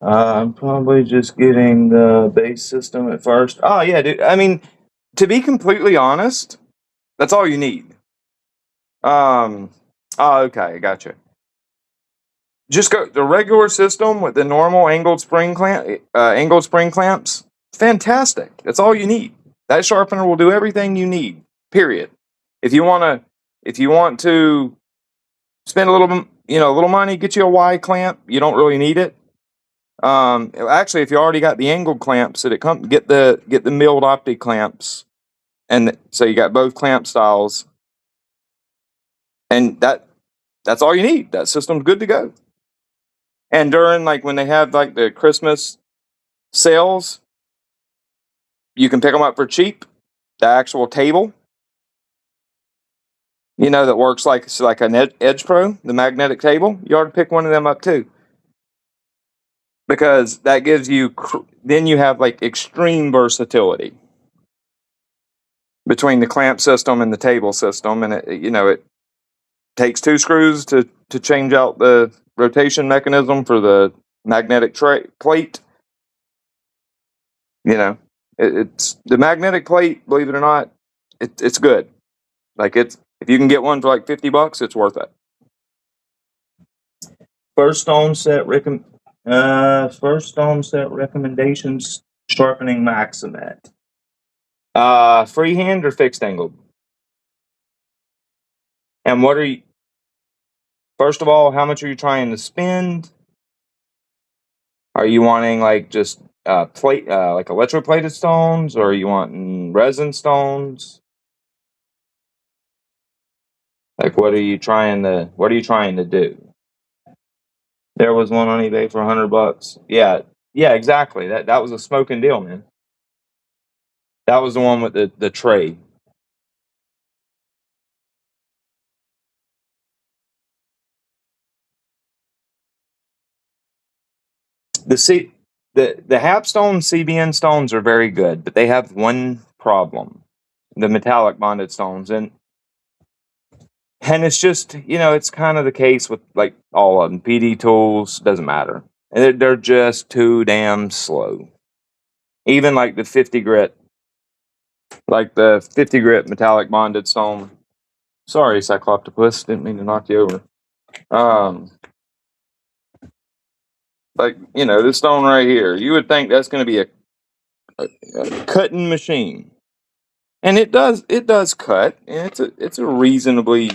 [SPEAKER 1] I'm probably just getting the base system at first. Oh yeah, dude. I mean, to be completely honest, that's all you need. Um. Oh, okay, gotcha. Just go the regular system with the normal angled spring clamps. Fantastic. That's all you need. That sharpener will do everything you need. Period. If you want to spend a little money, get you a Y clamp. You don't really need it. Actually, if you already got the angled clamps, get the milled optic clamps, and so you got both clamp styles, and that's all you need. That system's good to go. And during like when they have like the Christmas sales, you can pick them up for cheap. The actual table, that works like an Edge Pro, the magnetic table. You ought to pick one of them up too, because that gives you then you have like extreme versatility between the clamp system and the table system, and it takes two screws to change out the rotation mechanism for the magnetic plate. It's the magnetic plate. Believe it or not, it's good. Like if you can get one for like $50, it's worth it. First stone set recommendations: sharpening Maximet. Freehand or fixed angled? And what are you? First of all, how much are you trying to spend? Are you wanting like just plate, like electroplated stones, or are you wanting resin stones? Like, what are you trying to do? There was one on eBay for $100. Yeah, yeah, exactly. That was a smoking deal, man. That was the one with the tray. The C the Hapstone CBN stones are very good, but they have one problem: the metallic bonded stones, and it's just it's kind of the case with like all of them. PD tools doesn't matter, and they're just too damn slow. Even like the 50 grit metallic bonded stone. Sorry, Cycloptopus, didn't mean to knock you over. Um, like this stone right here, you would think that's going to be a cutting machine, and it does cut, and it's a reasonably,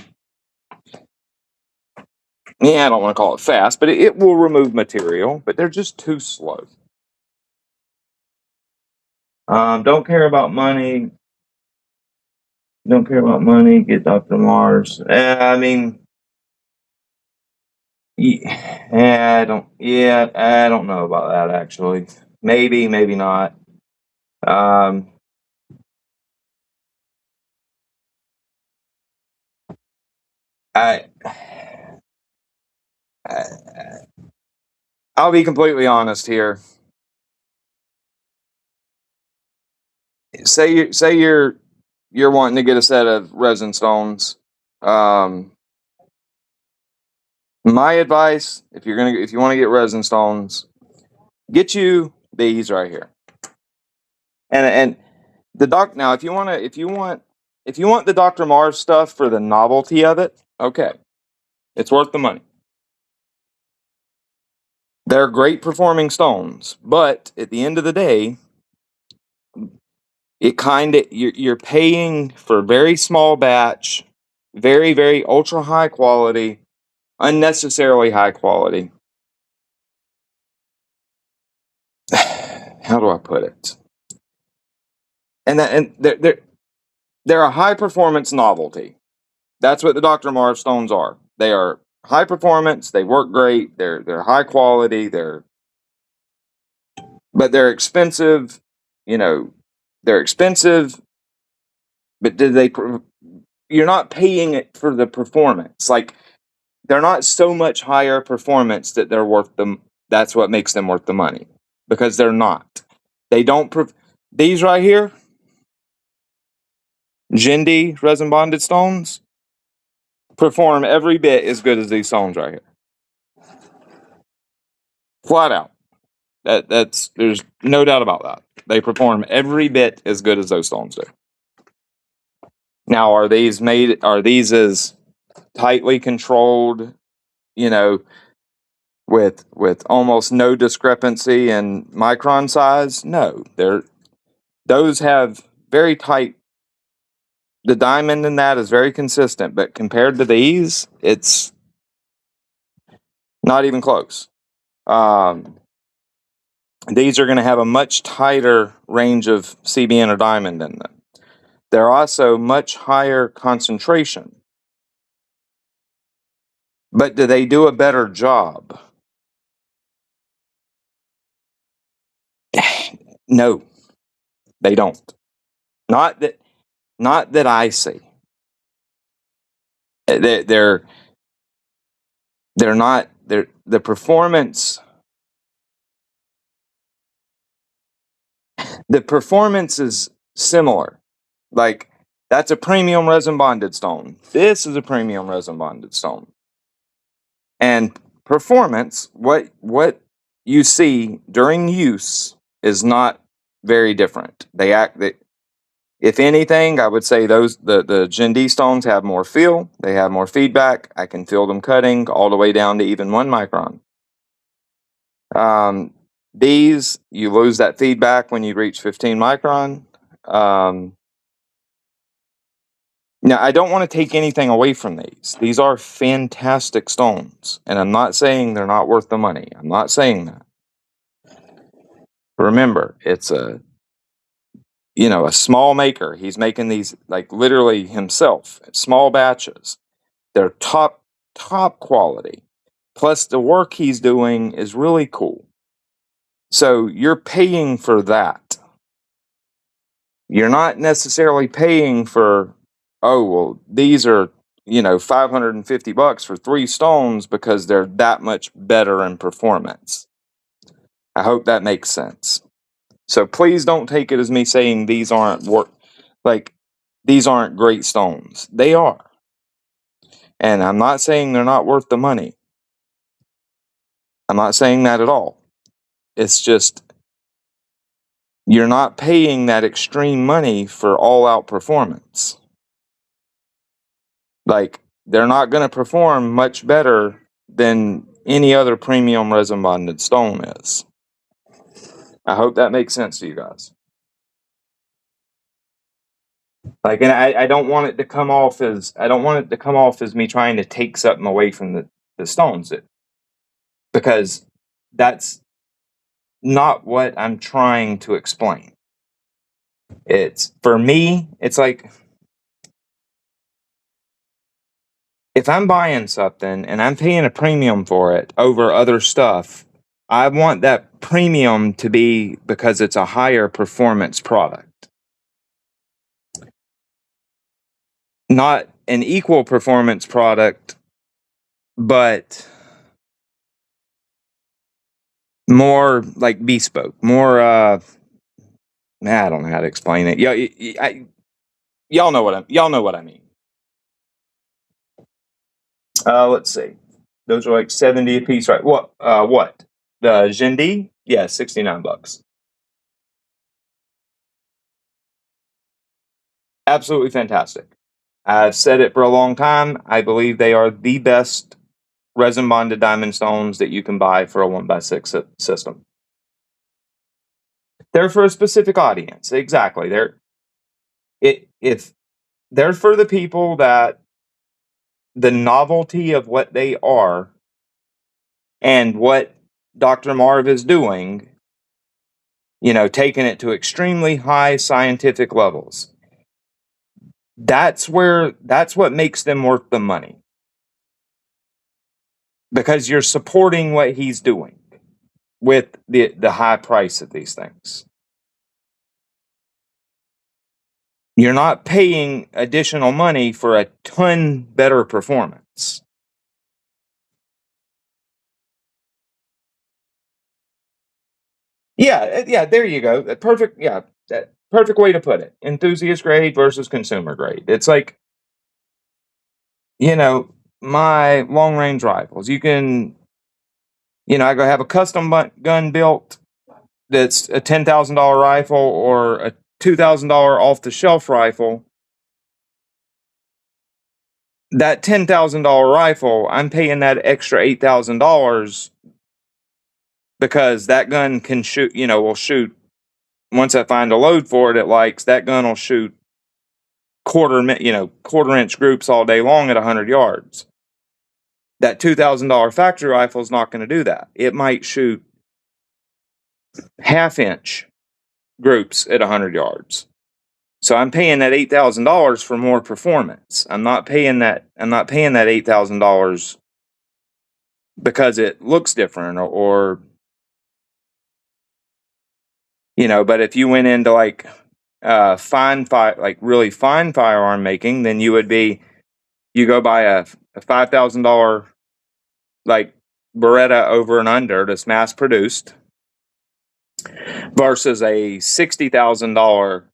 [SPEAKER 1] I don't want to call it fast, but it will remove material, but they're just too slow. Don't care about money. Don't care about money. Get Dr. Mars. I mean, yeah, I don't. Yeah, I don't know about that actually. Maybe, maybe not. Um, I, I I'll be completely honest here. Say you're wanting to get a set of resin stones. Um, my advice, if you want to get resin stones, get you these right here. And the doc now, if you want the Dr. Mars stuff for the novelty of it, okay. It's worth the money. They're great performing stones, but at the end of the day, it kind of you're paying for very small batch, very very ultra high quality, unnecessarily high quality. How do I put it? And they're a high performance novelty. That's what the Dr. Marv stones are. They are high performance. They work great. They're high quality. But they're expensive. You know, they're expensive. But did they? You're not paying it for the performance. Like they're not so much higher performance that they're worth them. That's what makes them worth the money because they're not. They don't. These right here, Jindy resin bonded stones, perform every bit as good as these stones right here. Flat out. That's there's no doubt about that. They perform every bit as good as those stones do. Now, are these as tightly controlled, you know, with almost no discrepancy in micron size? No. Those have very tight, the diamond in that is very consistent, but compared to these, it's not even close. These are going to have a much tighter range of CBN or diamond in them. They're also much higher concentration. But do they do a better job? No, they don't. Not that I see. They're not the performance. The performance is similar. Like that's a premium resin bonded stone. This is a premium resin bonded stone. And performance, what you see during use is not very different. If anything, I would say the Gen D stones have more feel. They have more feedback. I can feel them cutting all the way down to even 1 micron. These, you lose that feedback when you reach 15 micron. Now, I don't want to take anything away from these. These are fantastic stones, and I'm not saying they're not worth the money. I'm not saying that. Remember, it's a small maker. He's making these like literally himself, small batches. They're top quality. Plus, the work he's doing is really cool. So you're paying for that. You're not necessarily paying for, oh, well, these are, $550 for 3 stones because they're that much better in performance. I hope that makes sense. So please don't take it as me saying these aren't these aren't great stones. They are. And I'm not saying they're not worth the money. I'm not saying that at all. It's just you're not paying that extreme money for all out performance. Like, they're not going to perform much better than any other premium resin bonded stone is. I hope that makes sense to you guys. Like, and I don't want it to come off as me trying to take something away from the stones, because that's not what I'm trying to explain. It's for me, it's like if I'm buying something and I'm paying a premium for it over other stuff, I want that premium to be because it's a higher performance product. Not an equal performance product, but more like bespoke, more I don't know how to explain it. Y'all know what I mean. Let's see. Those are like 70 a piece, right? What? The Jindy? Yeah, $69. Absolutely fantastic. I've said it for a long time. I believe they are the best
[SPEAKER 2] resin bonded diamond stones that you can buy for a 1x6 system. They're for a specific audience. Exactly. If they're for the people that the novelty of what they are and what Dr. Marv is doing, taking it to extremely high scientific levels. That's what makes them worth the money. Because you're supporting what he's doing with the high price of these things. You're not paying additional money for a ton better performance. Yeah, there you go. Perfect way to put it. Enthusiast grade versus consumer grade. It's like, my long range rifles. You can, I go have a custom gun built that's a $10,000 rifle or a $2,000 off the shelf rifle. That $10,000 rifle, I'm paying that extra $8,000 because that gun can shoot, will shoot. Once I find a load for it, that gun will shoot quarter inch groups all day long at 100 yards. That $2,000 factory rifle is not going to do that. It might shoot half inch groups at 100 yards. So I'm paying that $8,000 for more performance. I'm not paying that $8,000 because it looks different or but if you went into like really fine firearm making, then you go buy a $5,000 like Beretta over and under that's mass produced versus a $60,000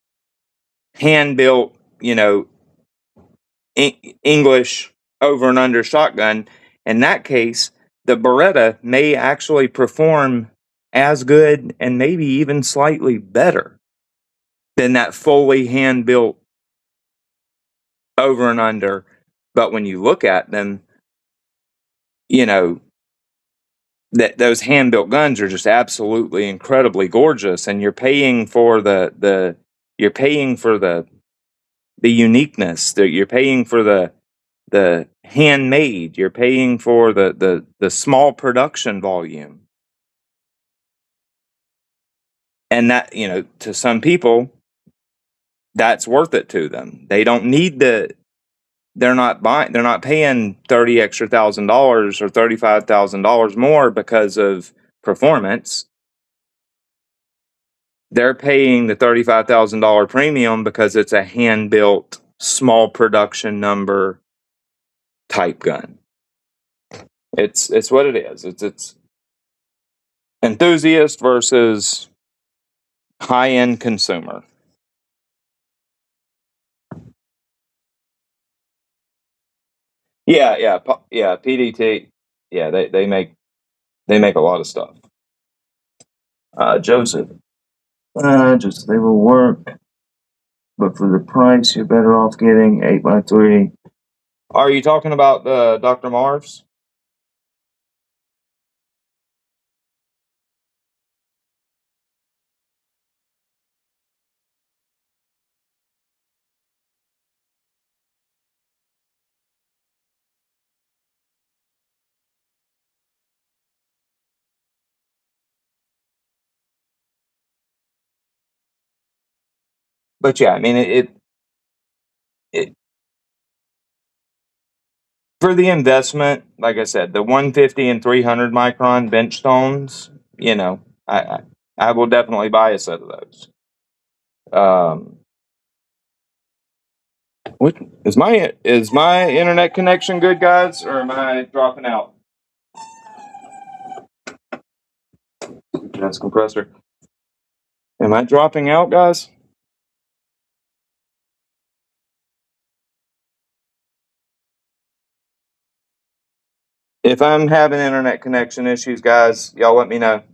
[SPEAKER 2] hand built, English over and under shotgun. In that case, the Beretta may actually perform as good and maybe even slightly better than that fully hand built over and under. But when you look at them, that those hand built guns are just absolutely incredibly gorgeous, and you're paying for the uniqueness. You're paying for the handmade. You're paying for the small production volume, and that to some people that's worth it to them. They don't need they're not paying $30,000 or $35,000 more because of performance. They're paying the $35,000 premium because it's a hand built small production number type gun. It's what it is. It's enthusiast versus high end consumer. Yeah, PDT. Yeah, they make a lot of stuff. Joseph, just they will work, but for the price, you're better off getting 8x3. Are you talking about the Dr. Marv's? But yeah, I mean it for the investment. Like I said, the 150 and 300 micron bench stones. I I, I will definitely buy a set of those. Um, what is my internet connection good, guys, or am I dropping out? Gas compressor. Am I dropping out, guys? If I'm having internet connection issues, guys, y'all let me know.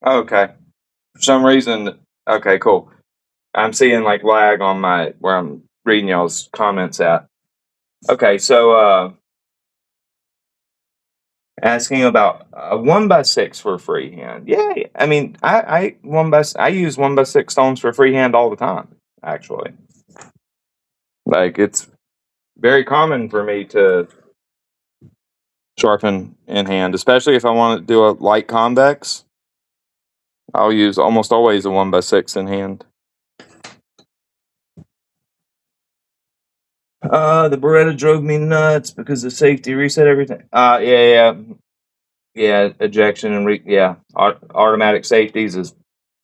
[SPEAKER 2] Okay. For some reason, okay, cool. I'm seeing like lag on my where I'm reading y'all's comments at. Okay, so asking about 1x6 for freehand. Yeah, I mean, I use 1x6 stones for freehand all the time. Actually, like it's very common for me to sharpen in hand, especially if I want to do a light convex. I'll use almost always a 1x6 in hand. The Beretta drove me nuts because the safety reset everything. Yeah. Ejection and automatic safeties is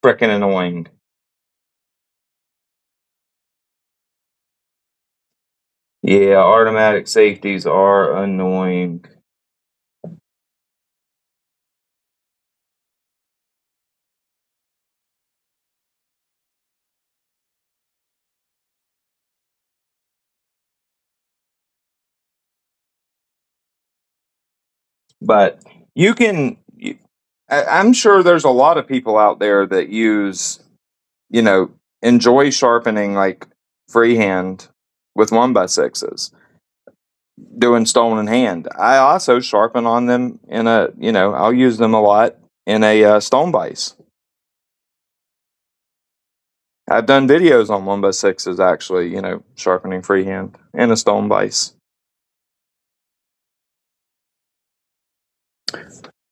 [SPEAKER 2] freaking annoying. Yeah, automatic safeties are annoying. But you can, I'm sure there's a lot of people out there that you know, enjoy sharpening like freehand with 1x6s, doing stone in hand. I also sharpen on them in I'll use them a lot in a stone vise. I've done videos on 1x6s actually, sharpening freehand in a stone vise.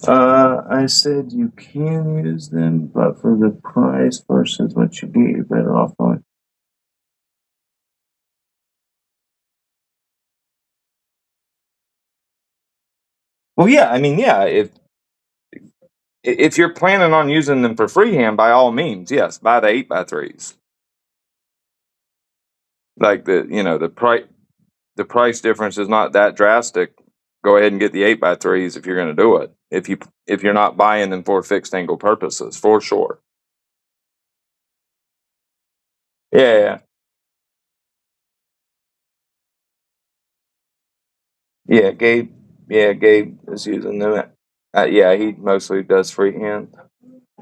[SPEAKER 2] I said you can use them, but for the price versus what you get, you're better off on. Well, yeah, I mean, yeah, if you're planning on using them for freehand, by all means, yes, buy the 8x3s. Like the price difference is not that drastic. Go ahead and get the 8x3s if you're going to do it. If you're not buying them for fixed angle purposes, for sure. Yeah, yeah, Gabe. Yeah, Gabe is using them. Yeah, he mostly does freehand,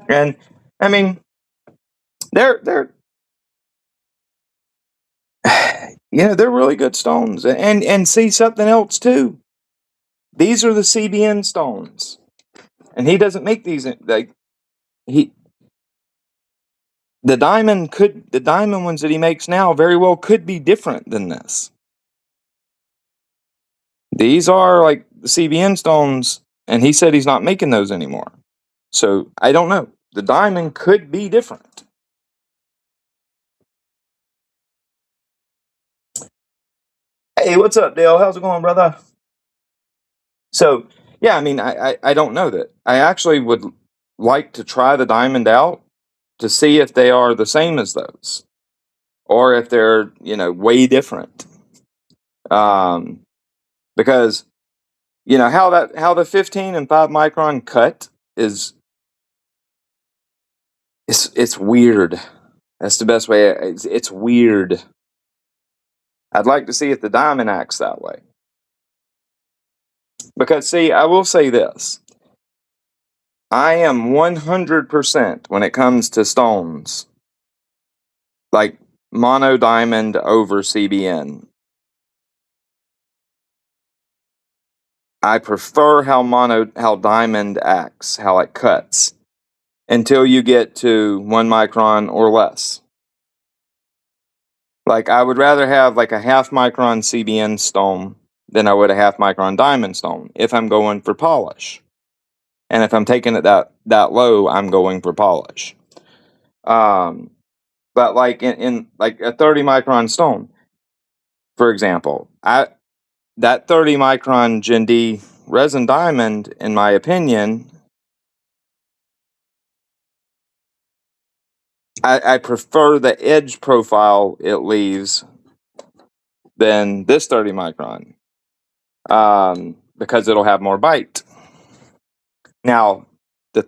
[SPEAKER 2] and I mean, they're they're really good stones. And see something else too. These are the CBN stones, and he doesn't make these like he the diamond ones that he makes now very well could be different than this. These are like the CBN stones, and he said he's not making those anymore. So I don't know. The diamond could be different. Hey, what's up, Dale? How's it going, brother? So yeah, I mean, I don't know that. I actually would like to try the diamond out to see if they are the same as those, or if they're way different. Um, because how the 15 and 5 micron cut is it's weird. That's the best way. It's weird. I'd like to see if the diamond acts that way. Because see, I will say this. I am 100% when it comes to stones, like mono diamond over CBN. I prefer how diamond acts, how it cuts, until you get to 1 micron or less. Like I would rather have like a half micron CBN stone than I would a half micron diamond stone if I'm going for polish. And if I'm taking it that low, I'm going for polish. Um, but like in like a 30 micron stone, for example, that 30 micron Gen D resin diamond, in my opinion, I prefer the edge profile it leaves than this 30 micron, because it'll have more bite. Now, the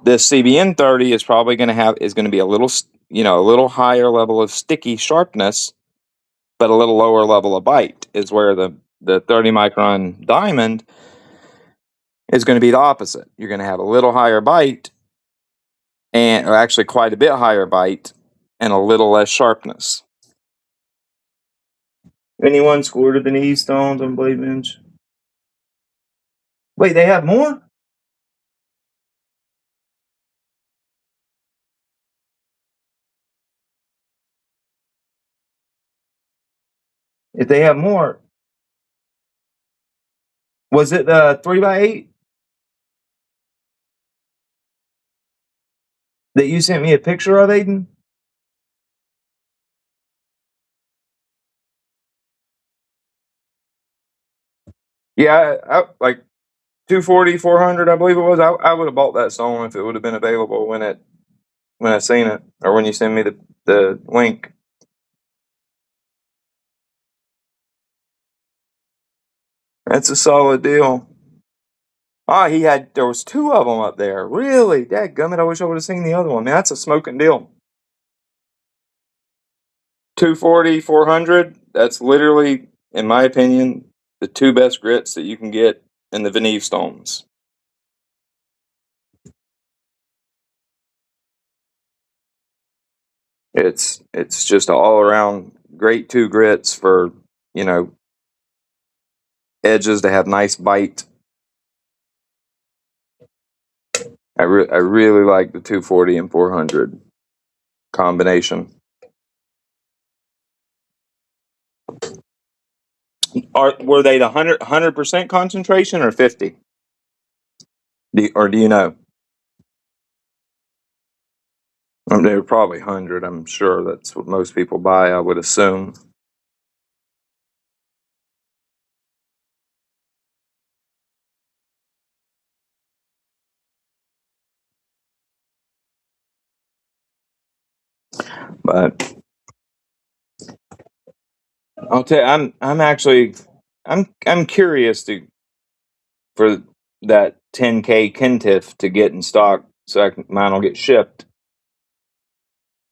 [SPEAKER 2] this CBN 30 is probably going to be a little higher level of sticky sharpness, but a little lower level of bite. Is where the 30 micron diamond is going to be the opposite. You're going to have a little higher bite, and or actually quite a bit higher bite and a little less sharpness. Anyone squirted the knee stones on blade bench? Wait, they have more? If they have more, was it 3x8 that you sent me a picture of, Aiden? Yeah, like 240, 400, I believe it was. I would have bought that stone if it would have been available when I seen it, or when you send me the link. That's a solid deal. Ah, there was two of them up there. Really? Dadgummit, I wish I would have seen the other one. Man, that's a smoking deal. 240, 400, that's literally, in my opinion, the two best grits that you can get in the Veneve stones. It's just an all around great two grits for, you know, edges to have nice bite. I really like the 240 and 400 combination. Were they the 100% concentration or 50? Do you know? They were probably 100. I'm sure that's what most people buy, I would assume. But I'll tell you, I'm curious for that 10K Kintiff to get in stock so mine will get shipped.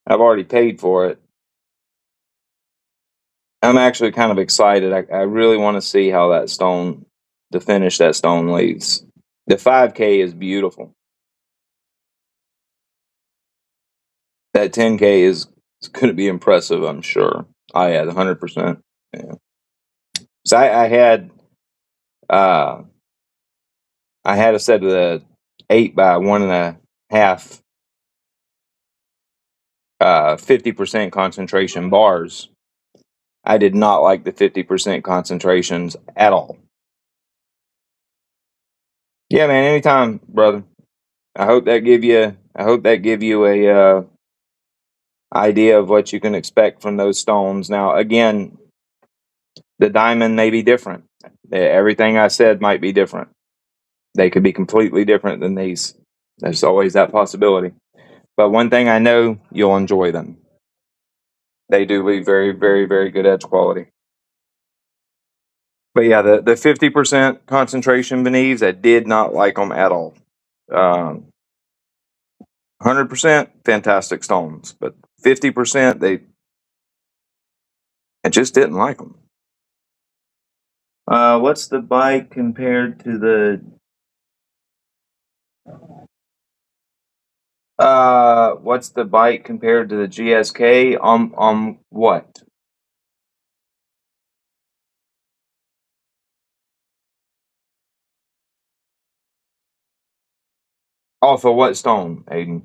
[SPEAKER 2] I've already paid for it. I'm actually kind of excited. I really want to see how the finish that stone leaves. The 5K is beautiful. That 10K is going to be impressive, I'm sure. Oh yeah, the 100%. Yeah. So uh, I had a set of the 8x1.5 50% concentration bars. I did not like the 50% concentrations at all. Yeah, man, anytime, brother. I hope that give you a idea of what you can expect from those stones. Now, again, the diamond may be different. Everything I said might be different. They could be completely different than these. There's always that possibility. But one thing I know, you'll enjoy them. They do leave very, very, very good edge quality. But yeah, the 50% concentration Veneves, I did not like them at all. 100% fantastic stones, but 50% I just didn't like them. What's the bike compared to the? What's the bike compared to the GSK? What? Off of what stone, Aiden?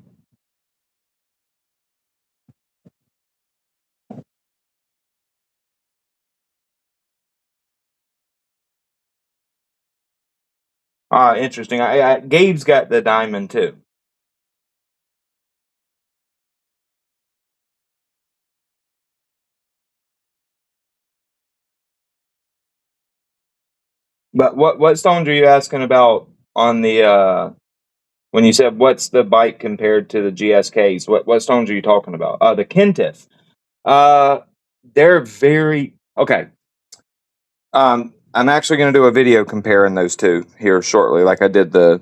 [SPEAKER 2] Ah, interesting. Gabe's got the diamond too. But what stones are you asking about on the when you said what's the bike compared to the GSKs? What stones are you talking about? The Kentiff. Uh, they're very okay. I'm actually going to do a video comparing those two here shortly, like I did the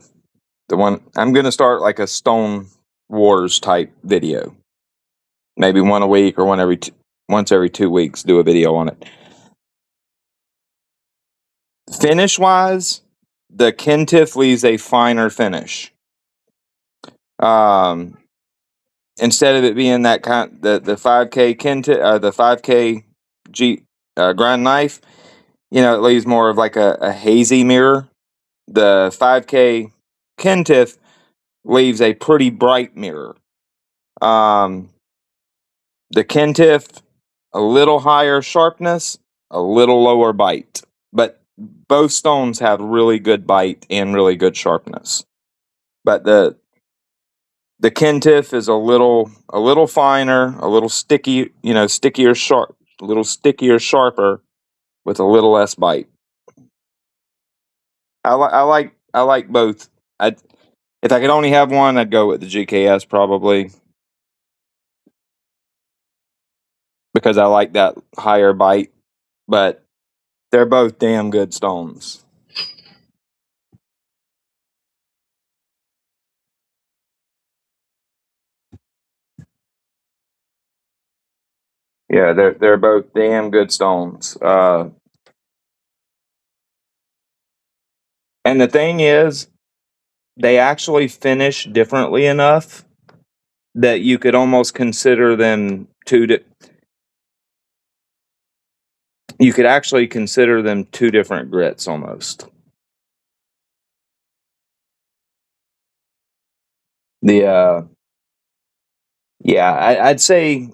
[SPEAKER 2] one. I'm going to start like a Stone Wars type video, maybe one a week or once every 2 weeks. Do a video on it. Finish wise, the Kentiff leaves a finer finish. instead of it being that kind, the 5K the 5K G grind knife, it leaves more of like a hazy mirror. The 5K Kentiff leaves a pretty bright mirror. Um, the Kentiff, a little higher sharpness, a little lower bite, but both stones have really good bite and really good sharpness. But the Kentiff is a little finer, a little sticky, stickier sharp, a little stickier, sharper, with a little less bite. I like both. I If I could only have one, I'd go with the GKS probably because I like that higher bite. But they're both damn good stones. Yeah, they're both damn good stones. And the thing is, they actually finish differently enough that you could almost consider them you could actually consider them two different grits almost. The Yeah, I'd say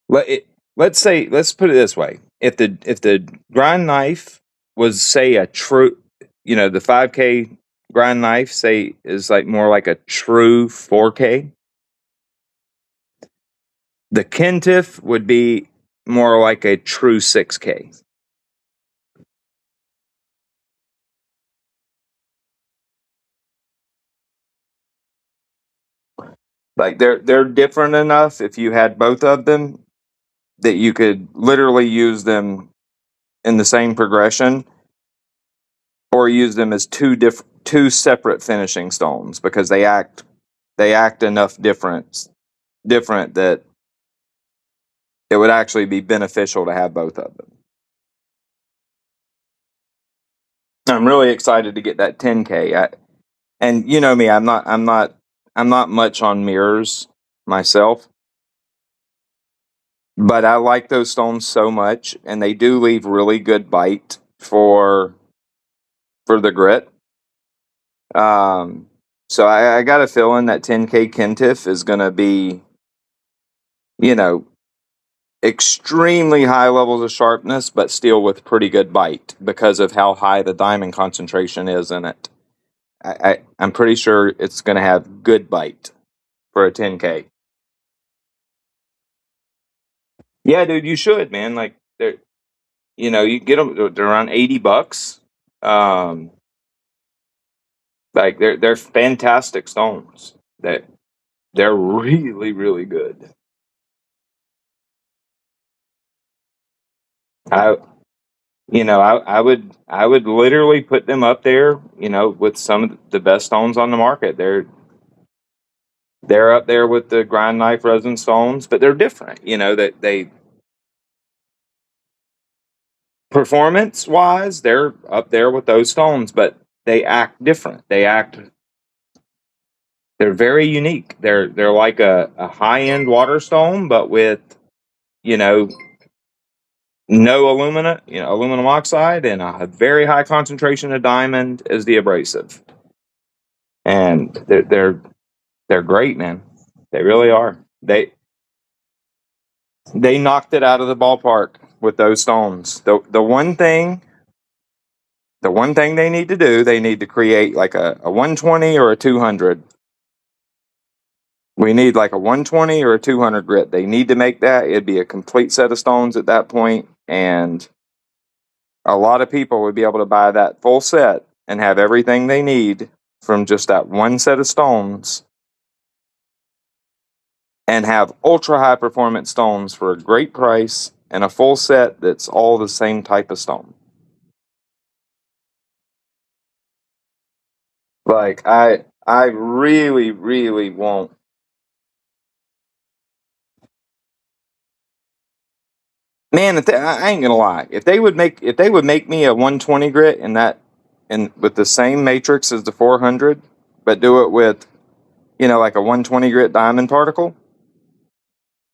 [SPEAKER 2] let it, let's put it this way: if the grind knife was say a true, the 5K grind knife say is like more like a true 4K, the Kentiff would be more like a true 6K. Like they're different enough if you had both of them that you could literally use them in the same progression or use them as two separate finishing stones because they act enough different that it would actually be beneficial to have both of them. I'm really excited to get that 10K. And you know me, I'm not much on mirrors myself, but I like those stones so much, and they do leave really good bite for the grit. Um, so I got a feeling that 10K Kentiff is going to be, you know, extremely high levels of sharpness, but still with pretty good bite because of how high the diamond concentration is in it. I'm pretty sure it's going to have good bite for a 10K. Yeah, dude, you should, man. Like, you get them. They're around $80. Um, like they're fantastic stones. They're really really good. I I would literally put them up there, with some of the best stones on the market. They're up there with the grind knife resin stones, but they're different. That they performance wise, they're up there with those stones, but they act different. They're very unique. They're like a high end water stone, but with you know no aluminum oxide, and a very high concentration of diamond as the abrasive. And they're great, man. They really are. They knocked it out of the ballpark with those stones. The one thing they need to do, they need to create like a 120 or a 200. We need like a 120 or a 200 grit. They need to make that. It'd be a complete set of stones at that point, and a lot of people would be able to buy that full set and have everything they need from just that one set of stones and have ultra high performance stones for a great price and a full set that's all the same type of stone. Like I really really want. Man, I ain't gonna lie. If they would make me a 120 grit and with the same matrix as the 400, but do it with like a 120 grit diamond particle,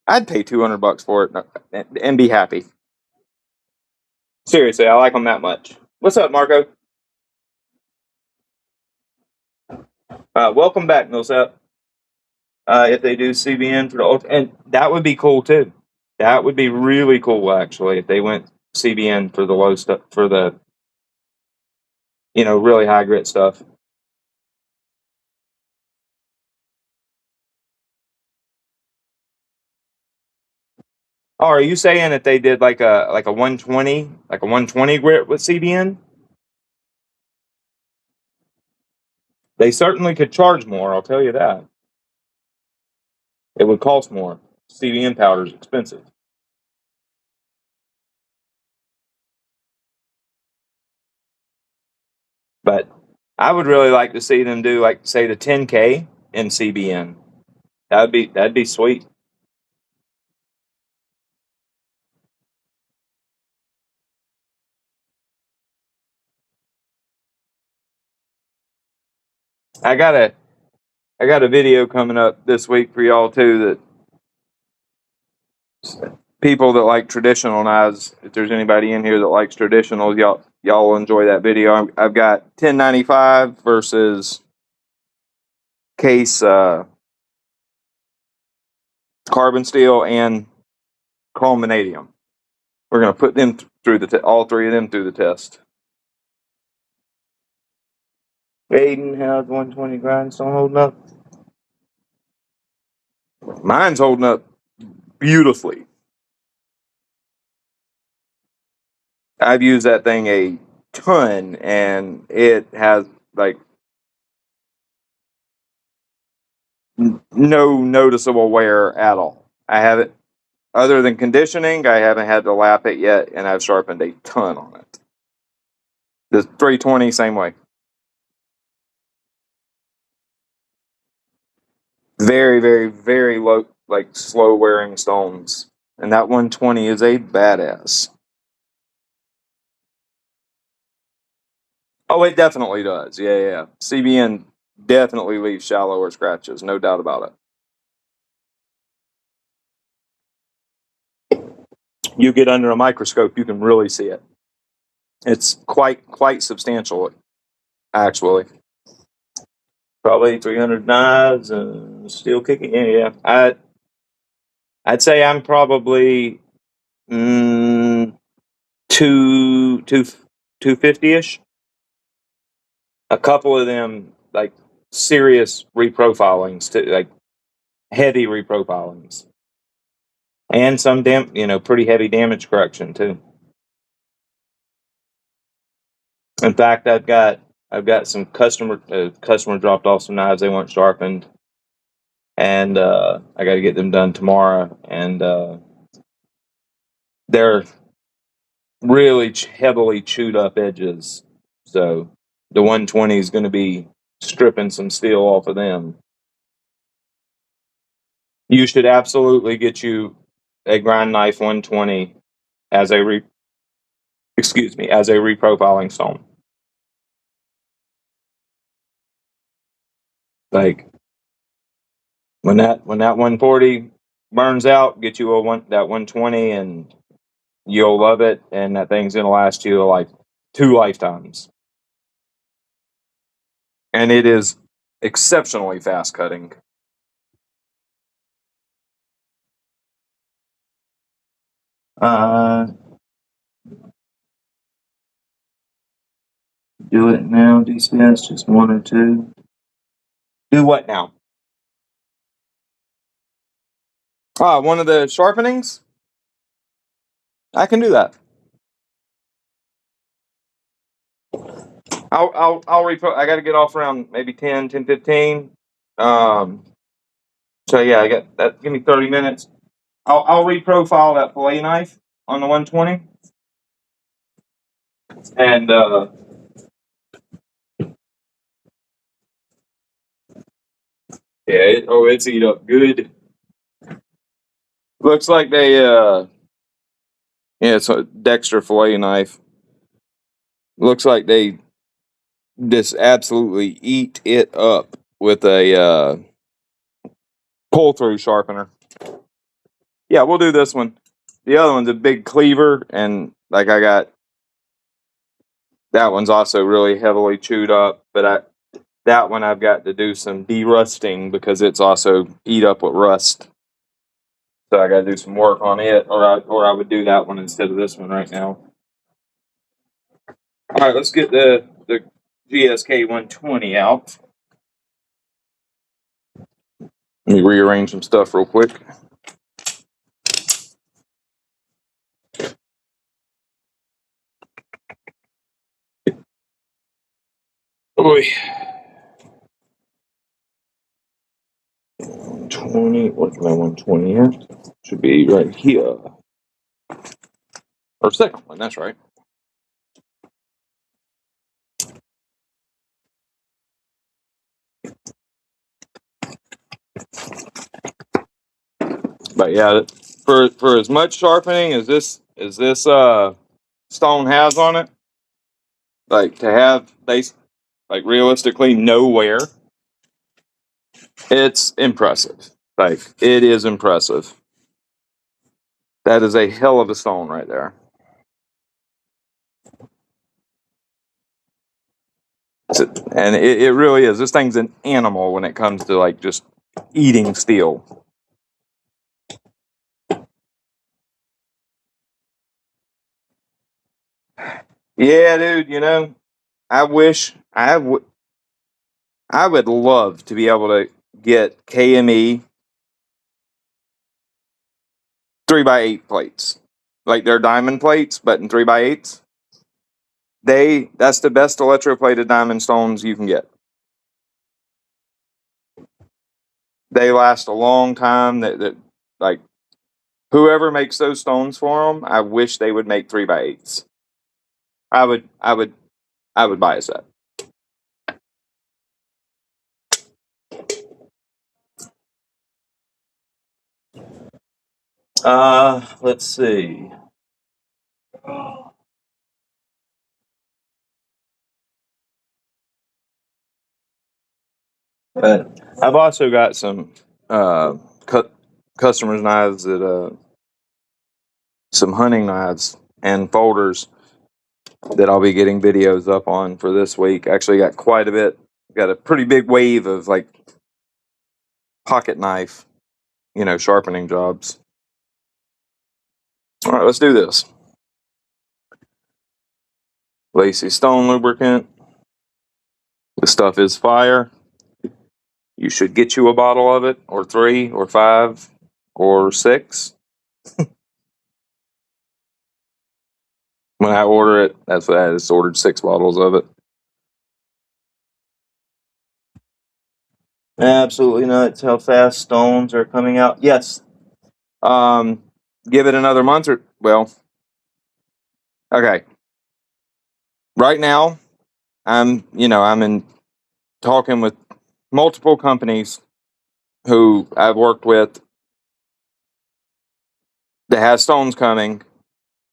[SPEAKER 2] I'd pay $200 for it and be happy. Seriously, I like them that much. What's up, Marco? Welcome back, Millsap. If they do CBN for the and that would be cool too. That would be really cool, actually, if they went CBN for the low stuff, for the really high grit stuff. Oh, are you saying that they did like a 120 grit with CBN? They certainly could charge more. I'll tell you that. It would cost more. CBN powder is expensive. But I would really like to see them do, like, say, the 10K in CBN. That'd be sweet. I got a video coming up this week for y'all too, that people that like traditional knives, if there's anybody in here that likes traditional, y'all will enjoy that video. I've got 1095 versus case carbon steel and chrome vanadium. We're going to put them through all three of them through the test. Aiden, how's 120 grindstone holding up? Mine's holding up beautifully. I've used that thing a ton, and it has like no noticeable wear at all. I haven't, other than conditioning, I haven't had to lap it yet, and I've sharpened a ton on it. The 320, same way. Very, very, very low, like slow wearing stones. And that 120 is a badass. Oh, it definitely does. Yeah. CBN definitely leaves shallower scratches, no doubt about it. You get under a microscope, you can really see it. It's quite substantial, actually. Probably 300 knives and still kicking. Yeah. I'd say I'm probably two 250-ish. A couple of them like serious reprofilings, to like heavy reprofilings, and some pretty heavy damage correction too. In fact, I've got some customer dropped off some knives they want sharpened, and I got to get them done tomorrow, and they're really heavily chewed up edges, so the 120 is going to be stripping some steel off of them. You should absolutely get you a grind knife 120 as a as a reprofiling stone. Like when that 140 burns out, get you that 120 and you'll love it, and that thing's gonna last you like 2 lifetimes. And it is exceptionally fast cutting. Uh, do it now, DCS, just one or two. Do what now? One of the sharpenings? I can do that. I'll I got to get off around maybe 10:15. So yeah, I got that. Give me 30 minutes. I'll reprofile that fillet knife on the 120, and yeah, it's eat up good. Looks like they yeah, it's a Dexter fillet knife. Looks like they just absolutely eat it up with a pull through sharpener. Yeah, we'll do this one. The other one's a big cleaver, and like I got that one's also really heavily chewed up. But that one I've got to do some de-rusting because it's also eat up with rust. So I got to do some work on it, or I would do that one instead of this one right now. All right, let's get the GSK 120 out. Let me rearrange some stuff real quick. Oy. 120. What's my 120 at? Should be right here. Or second one, that's right. But yeah, for as much sharpening as this stone has on it, like to have like realistically no wear, it's impressive. Like it is impressive. That is a hell of a stone right there. And it really is. This thing's an animal when it comes to like just eating steel. Yeah, dude. I wish I would love to be able to get KME 3x8 plates, like they're diamond plates, but in 3x8s. That's the best electroplated diamond stones you can get. They last a long time. That like whoever makes those stones for them, I wish they would make 3x8s. I would buy a set. Let's see. But I've also got some customers' knives that some hunting knives and folders that I'll be getting videos up on for this week. Actually, got quite a bit. Got a pretty big wave of like pocket knife, sharpening jobs. All right, let's do this. Lacey Stone lubricant. The stuff is fire. You should get you a bottle of it, or 3, or 5, or 6. When I order it, that's what I just ordered 6 bottles of it. Absolutely nuts how fast stones are coming out. Yes. Um, Give it another month okay. Right now, I'm in talking with multiple companies who I've worked with that has stones coming.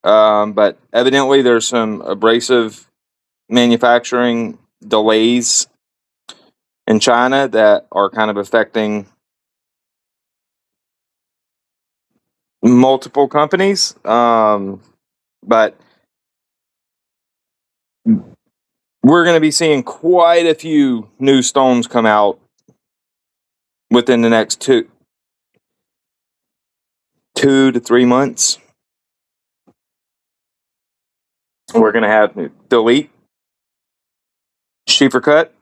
[SPEAKER 2] But evidently there's some abrasive manufacturing delays in China that are kind of affecting multiple companies. But we're going to be seeing quite a few new stones come out within the next 2 to 3 months. We're going to have Delete, Schiefer Cut,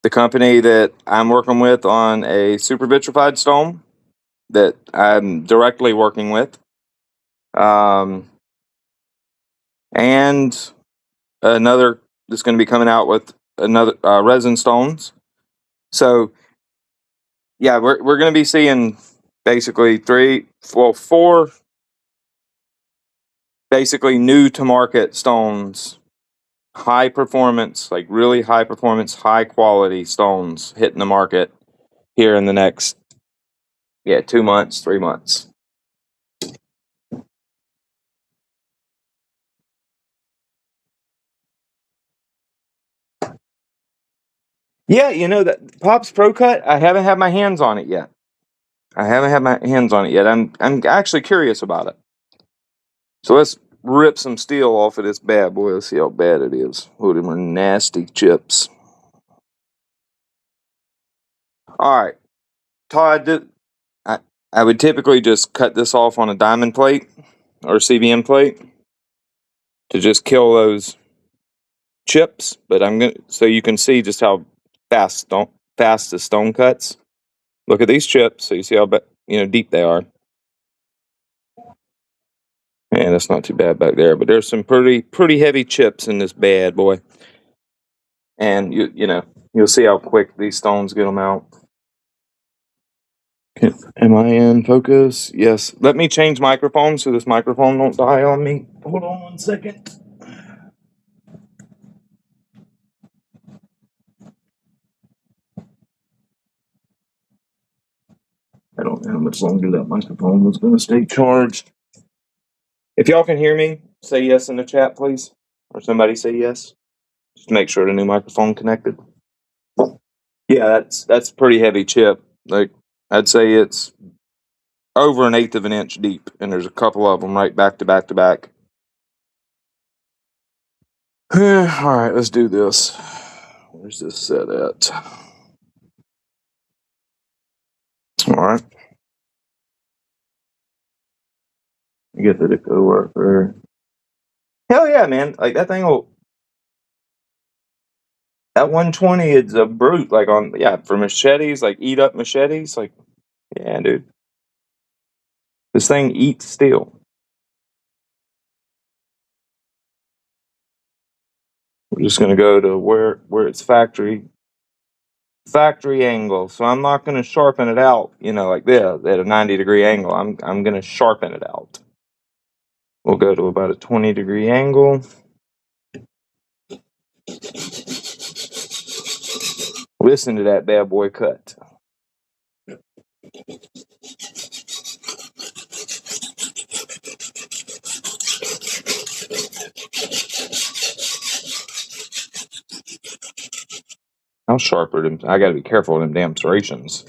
[SPEAKER 2] the company that I'm working with on a super vitrified stone that I'm directly working with, and another that's going to be coming out with another resin stones. So yeah, we're going to be seeing basically 4 basically new to market stones, high performance, like really high performance, high quality stones hitting the market here in the next 2 months, 3 months. Yeah, that Pops Pro Cut. I haven't had my hands on it yet. I'm actually curious about it. So let's rip some steel off of this bad boy. Let's see how bad it is. Oh, them are nasty chips. All right, Todd. I I would typically just cut this off on a diamond plate or CBM plate to just kill those chips. But I'm gonna so you can see just how fast the stone cuts. Look at these chips, so you see how deep they are. And it's not too bad back there, but there's some pretty heavy chips in this bad boy. And you'll see how quick these stones get them out. Am I in focus? Yes. Let me change microphones so this microphone don't die on me. Hold on 1 second. I don't know how much longer that microphone was going to stay charged. If y'all can hear me, say yes in the chat, please. Or somebody say yes. Just to make sure the new microphone connected. Yeah, that's a pretty heavy chip. Like, I'd say it's over 1/8 of an inch deep, and there's a couple of them right back to back to back. All right, let's do this. Where's this set at? All right. Get the deco worker. Hell yeah, man! Like that thing will. That 120 is a brute. Like for machetes, like eat up machetes. Like, yeah, dude. This thing eats steel. We're just gonna go to where it's factory angle. So I'm not gonna sharpen it out. Like this at a 90-degree angle. I'm gonna sharpen it out. We'll go to about a 20-degree angle. Listen to that bad boy cut. How sharp are them? I gotta be careful with them damn serrations.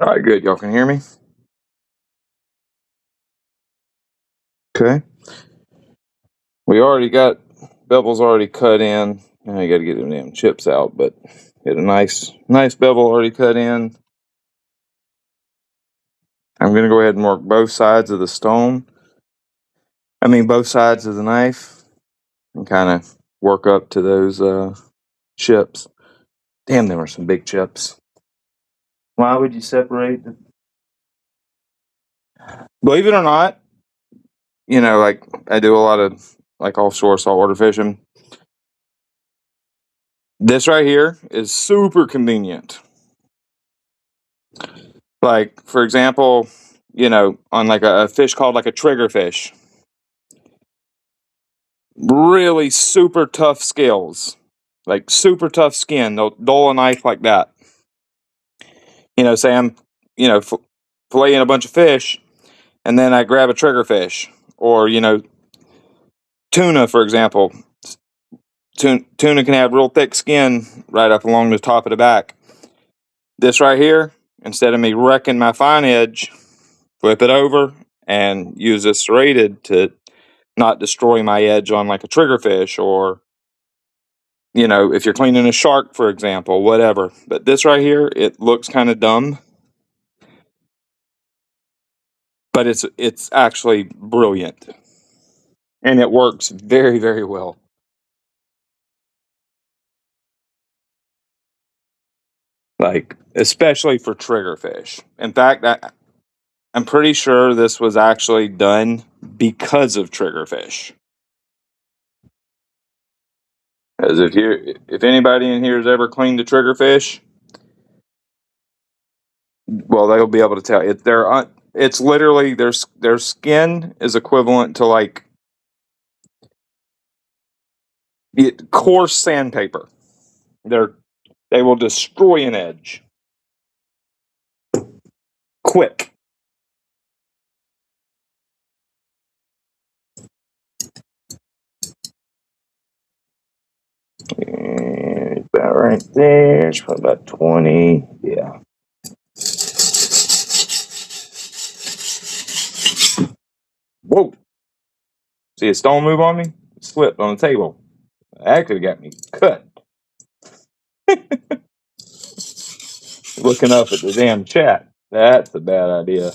[SPEAKER 2] All right, good. Y'all can hear me? Okay. We already got bevel's already cut in. Now you got to get them damn chips out, but get a nice bevel already cut in. I'm going to go ahead and work both sides of the stone. I mean, both sides of the knife, and kind of work up to those chips. Damn, there were some big chips. Why would you separate them? Believe it or not, like I do a lot of like offshore saltwater fishing. This right here is super convenient. Like, for example, on like a fish called like a trigger fish. Really super tough scales. Like super tough skin. They'll dull a knife like that. Say I'm, filleting a bunch of fish and then I grab a trigger fish. Or, tuna, for example. Tuna can have real thick skin right up along the top of the back. This right here, instead of me wrecking my fine edge, flip it over and use this serrated to not destroy my edge on like a trigger fish or if you're cleaning a shark, for example, whatever. But this right here, it looks kind of dumb, but it's actually brilliant, and it works very, very well. Like, especially for triggerfish. In fact, I'm pretty sure this was actually done because of triggerfish. As if anybody in here has ever cleaned a triggerfish, well, they'll be able to tell. It's literally their skin is equivalent to like coarse sandpaper. They will destroy an edge quick. And about right there. It's probably about 20. Yeah. Whoa. See a stone move on me? It slipped on the table. That could have got me cut. Looking up at the damn chat. That's a bad idea.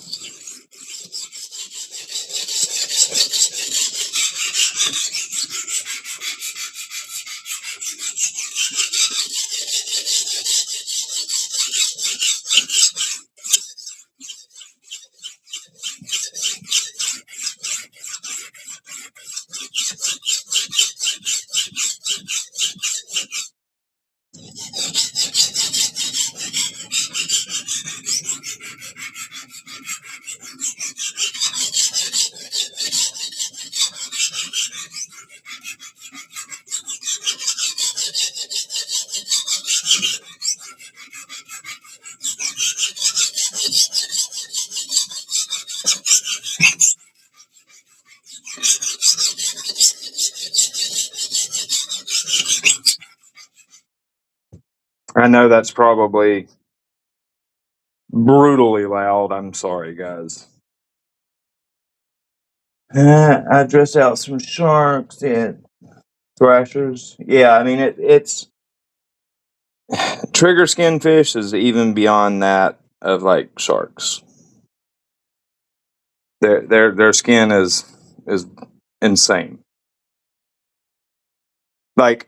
[SPEAKER 2] I know that's probably brutally loud. I'm sorry, guys. I dressed out some sharks and thrashers. Yeah, I mean it's trigger skin fish is even beyond that of like sharks. Their skin is insane. Like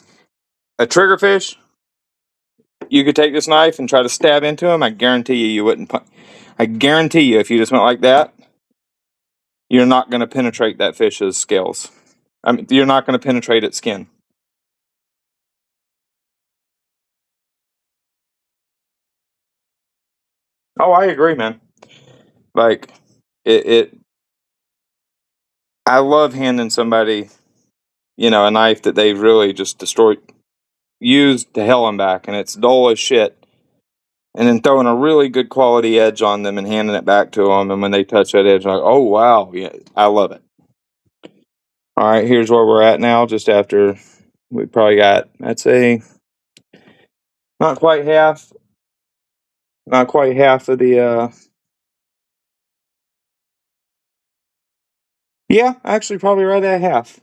[SPEAKER 2] a triggerfish, you could take this knife and try to stab into him. I guarantee you wouldn't. I guarantee you, if you just went like that, you're not going to penetrate that fish's scales. I mean, you're not going to penetrate its skin. Oh, I agree, man. Like it I love handing somebody, a knife that they've really just destroyed, used to hell and back, and it's dull as shit. And then throwing a really good quality edge on them and handing it back to them. And when they touch that edge, I'm like, oh, wow. Yeah, I love it. All right, here's where we're at now, just after we probably got, I'd say, not quite half, not quite half of the, yeah, actually, probably right at half.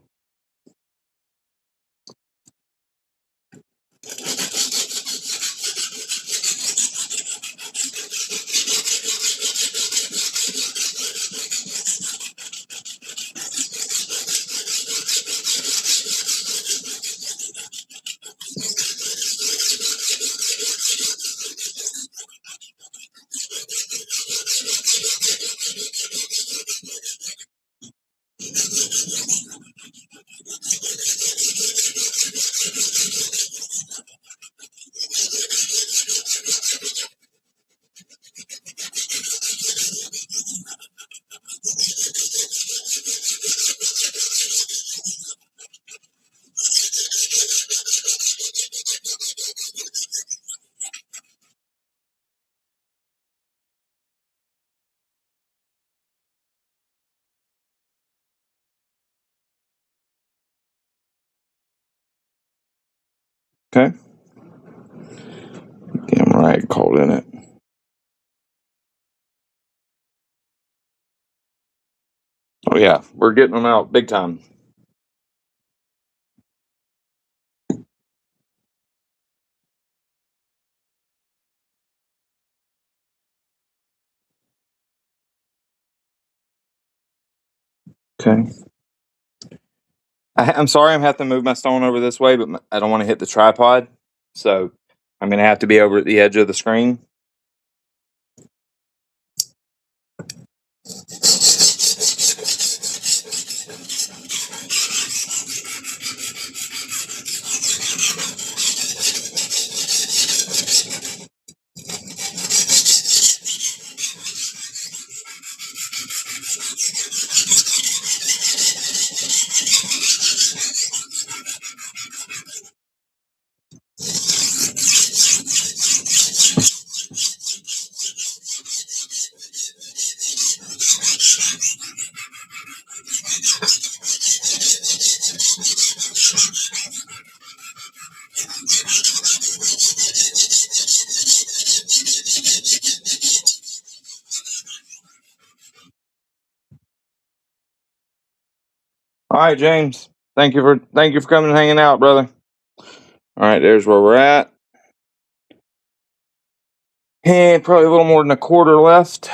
[SPEAKER 2] Okay. Damn right, cold in it. Oh, yeah, we're getting them out big time. Okay. I'm sorry I'm having to move my stone over this way, but I don't want to hit the tripod. So I'm going to have to be over at the edge of the screen. All right, James. Thank you for coming and hanging out, brother. All right, there's where we're at. And probably a little more than a quarter left.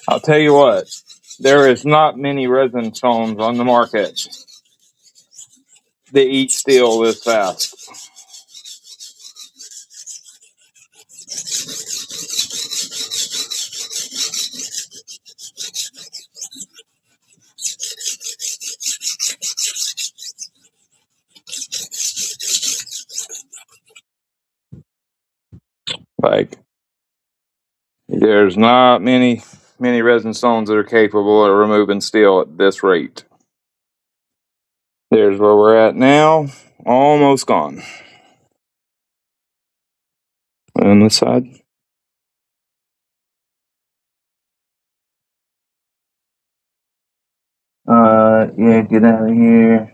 [SPEAKER 2] I'll tell you what, there is not many resin stones on the market that eat steel this fast. Like, there's not many resin stones that are capable of removing steel at this rate. There's where we're at now. Almost gone. On this side. Yeah, get out of here.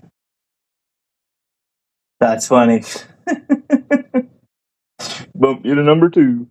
[SPEAKER 2] That's funny. Bump you to number 2.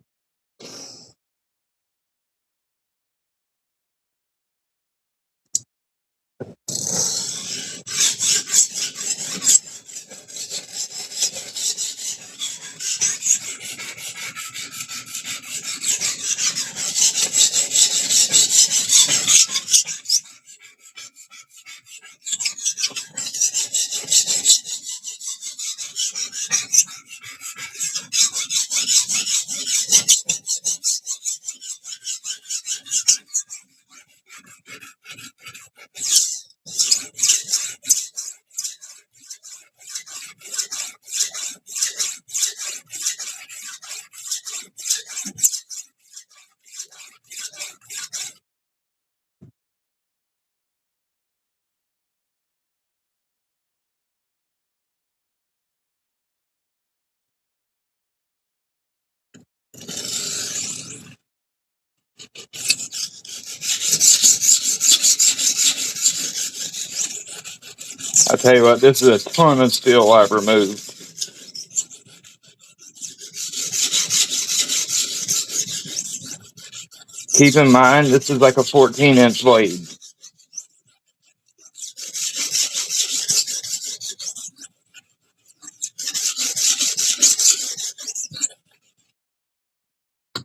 [SPEAKER 2] I tell you what, this is a ton of steel I've removed. Keep in mind, this is like a 14-inch blade.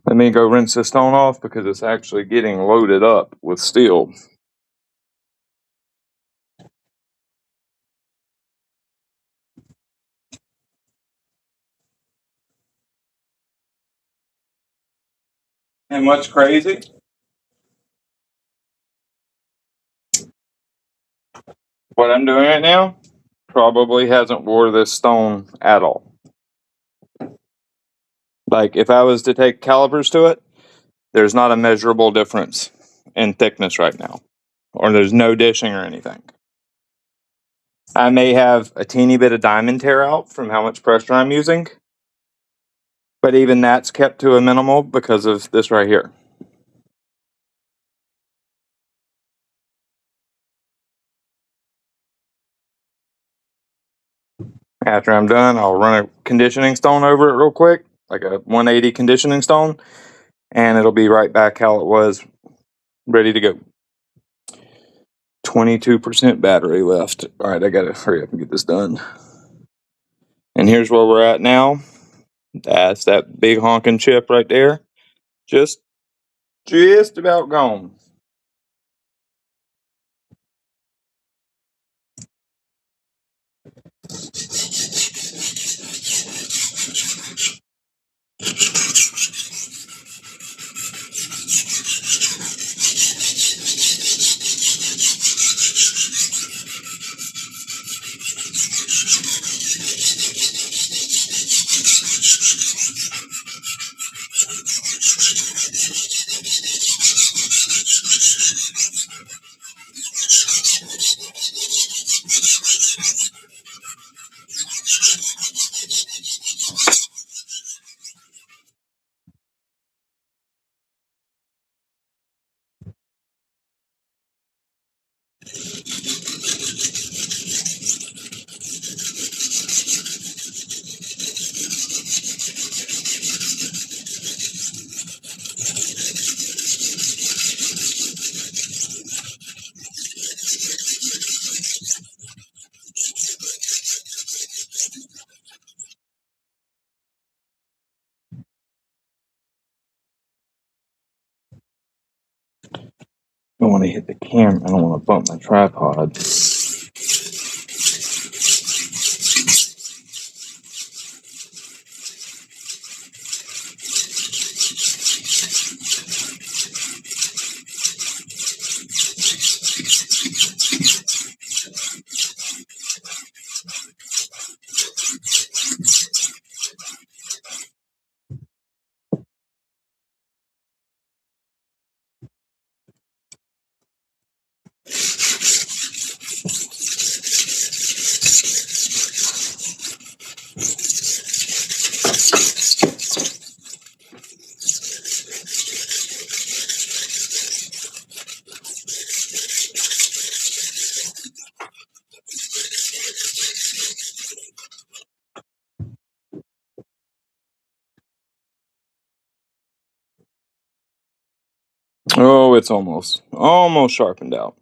[SPEAKER 2] Let me go rinse this stone off because it's actually getting loaded up with steel. And what's crazy? What I'm doing right now probably hasn't wore this stone at all. Like, if I was to take calipers to it, there's not a measurable difference in thickness right now. Or there's no dishing or anything. I may have a teeny bit of diamond tear out from how much pressure I'm using. But even that's kept to a minimal because of this right here. After I'm done, I'll run a conditioning stone over it real quick, like a 180 conditioning stone, and it'll be right back how it was, ready to go. 22% battery left. All right, I gotta hurry up and get this done. And here's where we're at now. That's that big honking chip right there. Just about gone. I don't want to hit the camera. I don't want to bump my tripod. Oh, it's almost sharpened out.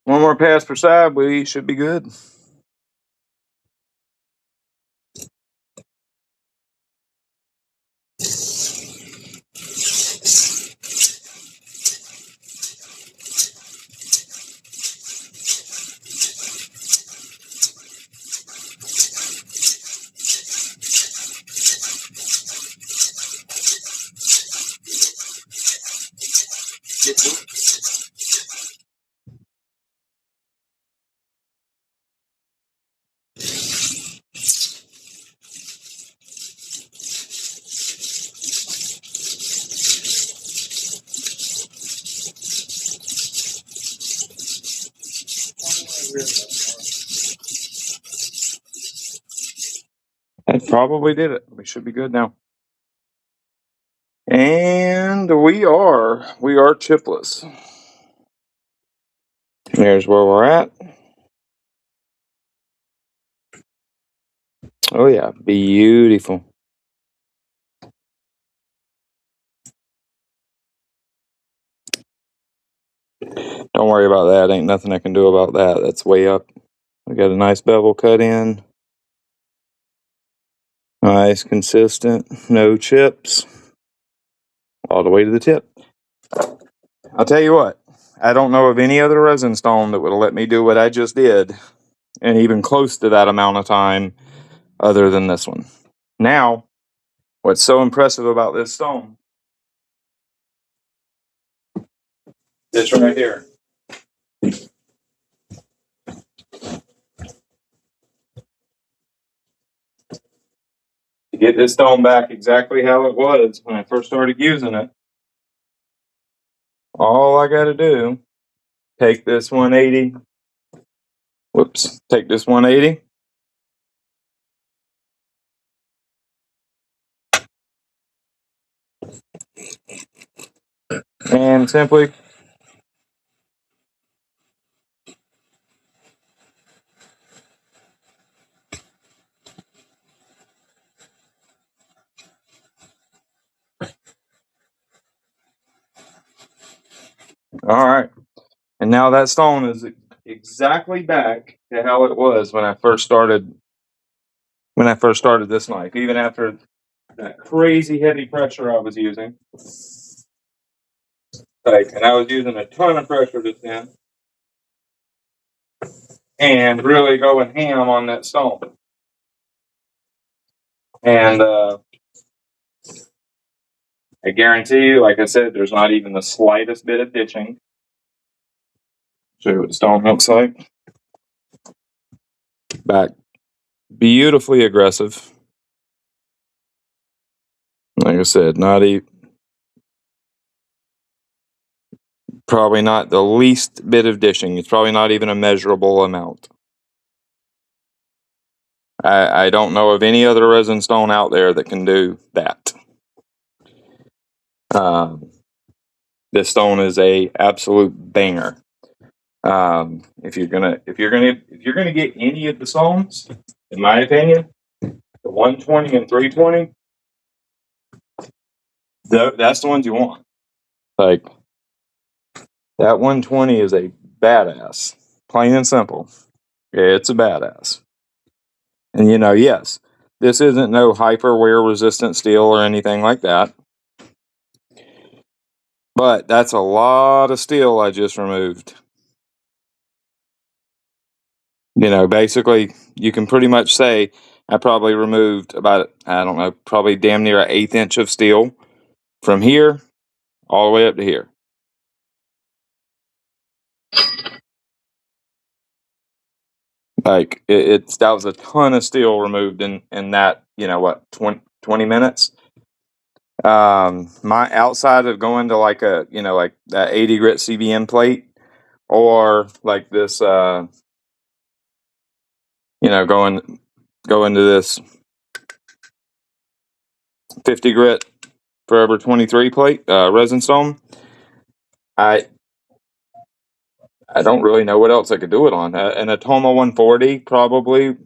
[SPEAKER 2] One more pass per side, we should be good. That probably did it. We should be good now. And we are chipless. There's where we're at. Oh yeah, beautiful. Don't worry about that. Ain't nothing I can do about that. That's way up. We got a nice bevel cut in. Nice, consistent, no chips. All the way to the tip. I'll tell you what, I don't know of any other resin stone that would let me do what I just did, and even close to that amount of time, other than this one. Now, what's so impressive about this stone, this right here. To get this stone back exactly how it was when I first started using it, all I got to do, take this 180, take this 180, and simply All right. And now that stone is exactly back to how it was when I first started this knife, even after that crazy heavy pressure I was using. Like, and I was using a ton of pressure just then and really going ham on that stone. And I guarantee you, like I said, there's not even the slightest bit of ditching. Show you what the stone looks like. Back beautifully aggressive. Like I said, probably not the least bit of dishing. It's probably not even a measurable amount. I don't know of any other resin stone out there that can do that. Um, this stone is a absolute banger. If you're gonna get any of the stones, in my opinion, the 120 and 320, that's the ones you want. Like that 120 is a badass, plain and simple. It's a badass. And yes, this isn't no hyper wear resistant steel or anything like that. But that's a lot of steel I just removed. Basically, you can pretty much say I probably removed about, I don't know, probably damn near an eighth inch of steel from here all the way up to here. Like that was a ton of steel removed in that, what, 20 minutes. My outside of going to like like that 80 grit CBM plate, or like this, going to this 50 grit Forever 23 plate, resin stone. I I don't really know what else I could do it on. An Atoma 140 probably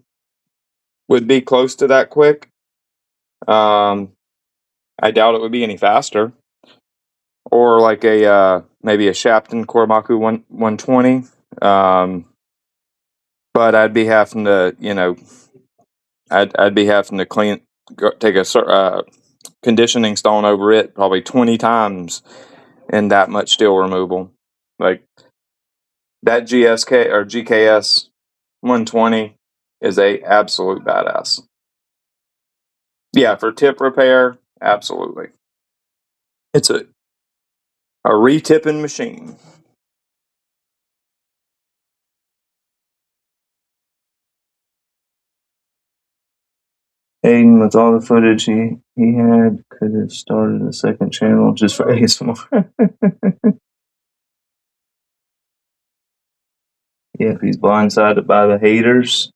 [SPEAKER 2] would be close to that quick. Um, I doubt it would be any faster. Or like a maybe a Shapton Kormaku 120. But I'd be having to, I'd be having to take a conditioning stone over it probably 20 times in that much steel removal. Like that GSK or GKS 120 is a absolute badass. Yeah, for tip repair, absolutely. It's a re-tipping machine. Aiden, with all the footage he had, could have started a second channel just for ASMR. Yeah, if he's blindsided by the haters.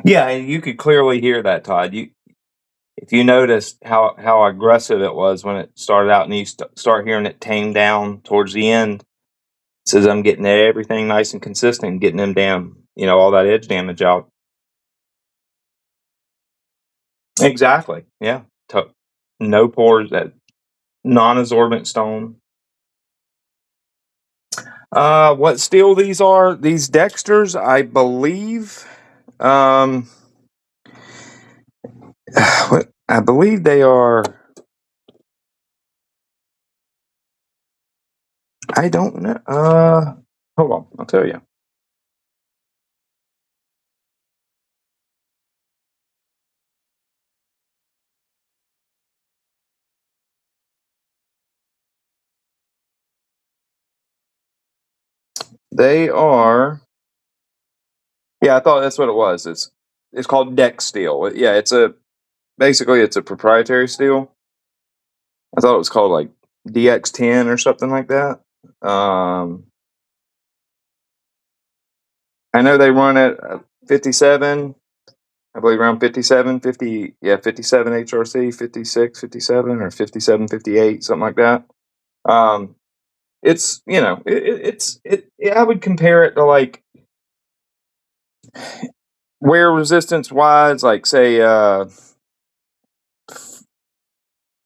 [SPEAKER 2] Yeah, and you could clearly hear that, Todd. If you noticed how aggressive it was when it started out, and you start hearing it tame down towards the end, it says I'm getting everything nice and consistent, getting them all that edge damage out. Exactly. Yeah. No pores. That non-absorbent stone. What steel these are? These Dexters, I believe. I believe they are. I don't know. Hold on, I'll tell you. They are. Yeah, I thought that's what it was. It's called Dex steel. Yeah, basically it's a proprietary steel. I thought it was called like DX10 or something like that. I know they run at 57. I believe around 57, 50, yeah, 57 HRC, 56, 57, or 57, 58, something like that. Um, it's, I would compare it to like, wear resistance wise, like say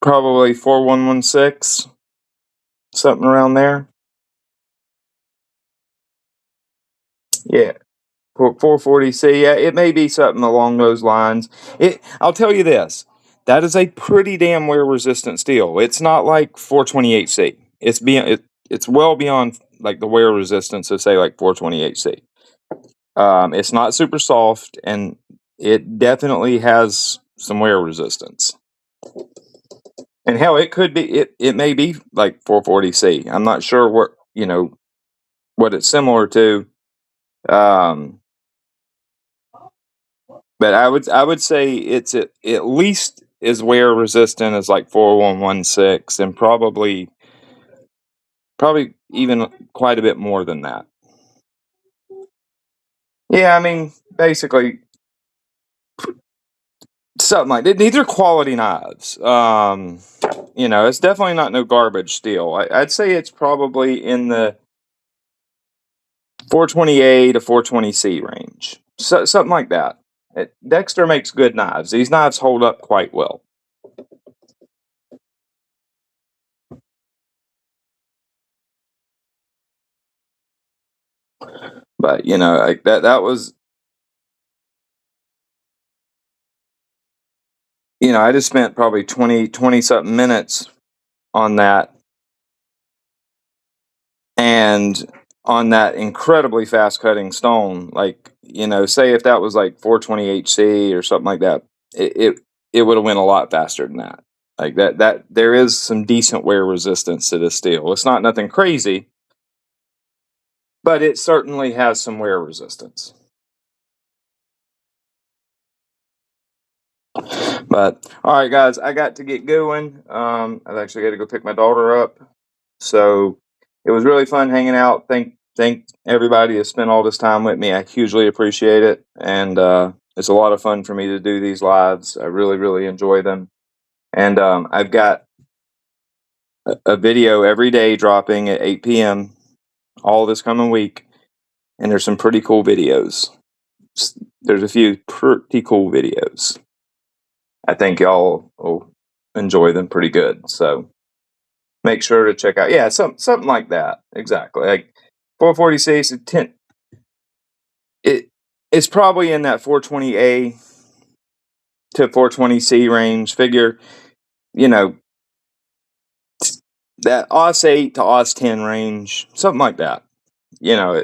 [SPEAKER 2] probably 4116, something around there. Yeah. 440C, yeah, it may be something along those lines. I'll tell you this, that is a pretty damn wear resistant steel. It's not like 428C. It's well beyond like the wear resistance of say like 428C. It's not super soft, and it definitely has some wear resistance. And hell, it could be it may be like 440C. I'm not sure what it's similar to. Um, But I would say it's at least as wear resistant as like 4116, and probably even quite a bit more than that. Yeah, I mean, basically something like that. These are quality knives. It's definitely not no garbage steel. I'd say it's probably in the 420A to 420C range, something like that. Dexter makes good knives. These knives hold up quite well. But like that was, I just spent probably 20 something minutes on that, and on that incredibly fast cutting stone. Like, say if that was like 420HC or something like that, it would have went a lot faster than that. Like that there is some decent wear resistance to this steel. It's not nothing crazy, but it certainly has some wear resistance. But all right, guys, I got to get going. I've actually got to go pick my daughter up. So it was really fun hanging out. Thank everybody that spent all this time with me. I hugely appreciate it, and it's a lot of fun for me to do these lives. I really really enjoy them, and I've got a video every day dropping at 8 p.m. all this coming week, and there's some pretty cool videos. There's a few pretty cool videos. I think y'all will enjoy them pretty good. So make sure to check out. Yeah, something like that. Exactly. Like 440C is 10. It's probably in that 420A to 420C range. Figure, you know, that OS 8 to OS 10 range, something like that. You know,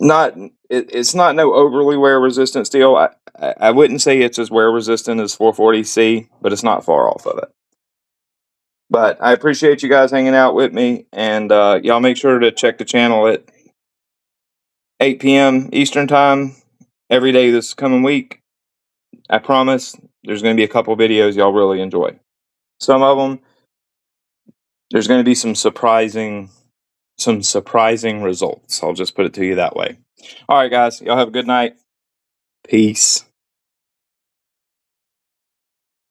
[SPEAKER 2] not it's not no overly wear resistant steel. I wouldn't say it's as wear resistant as 440C, but it's not far off of it. But I appreciate you guys hanging out with me, and y'all make sure to check the channel at 8 p.m. Eastern Time every day this coming week. I promise there's going to be a couple videos y'all really enjoy. Some of them, there's going to be some surprising results. I'll just put it to you that way. All right, guys, y'all have a good night. Peace.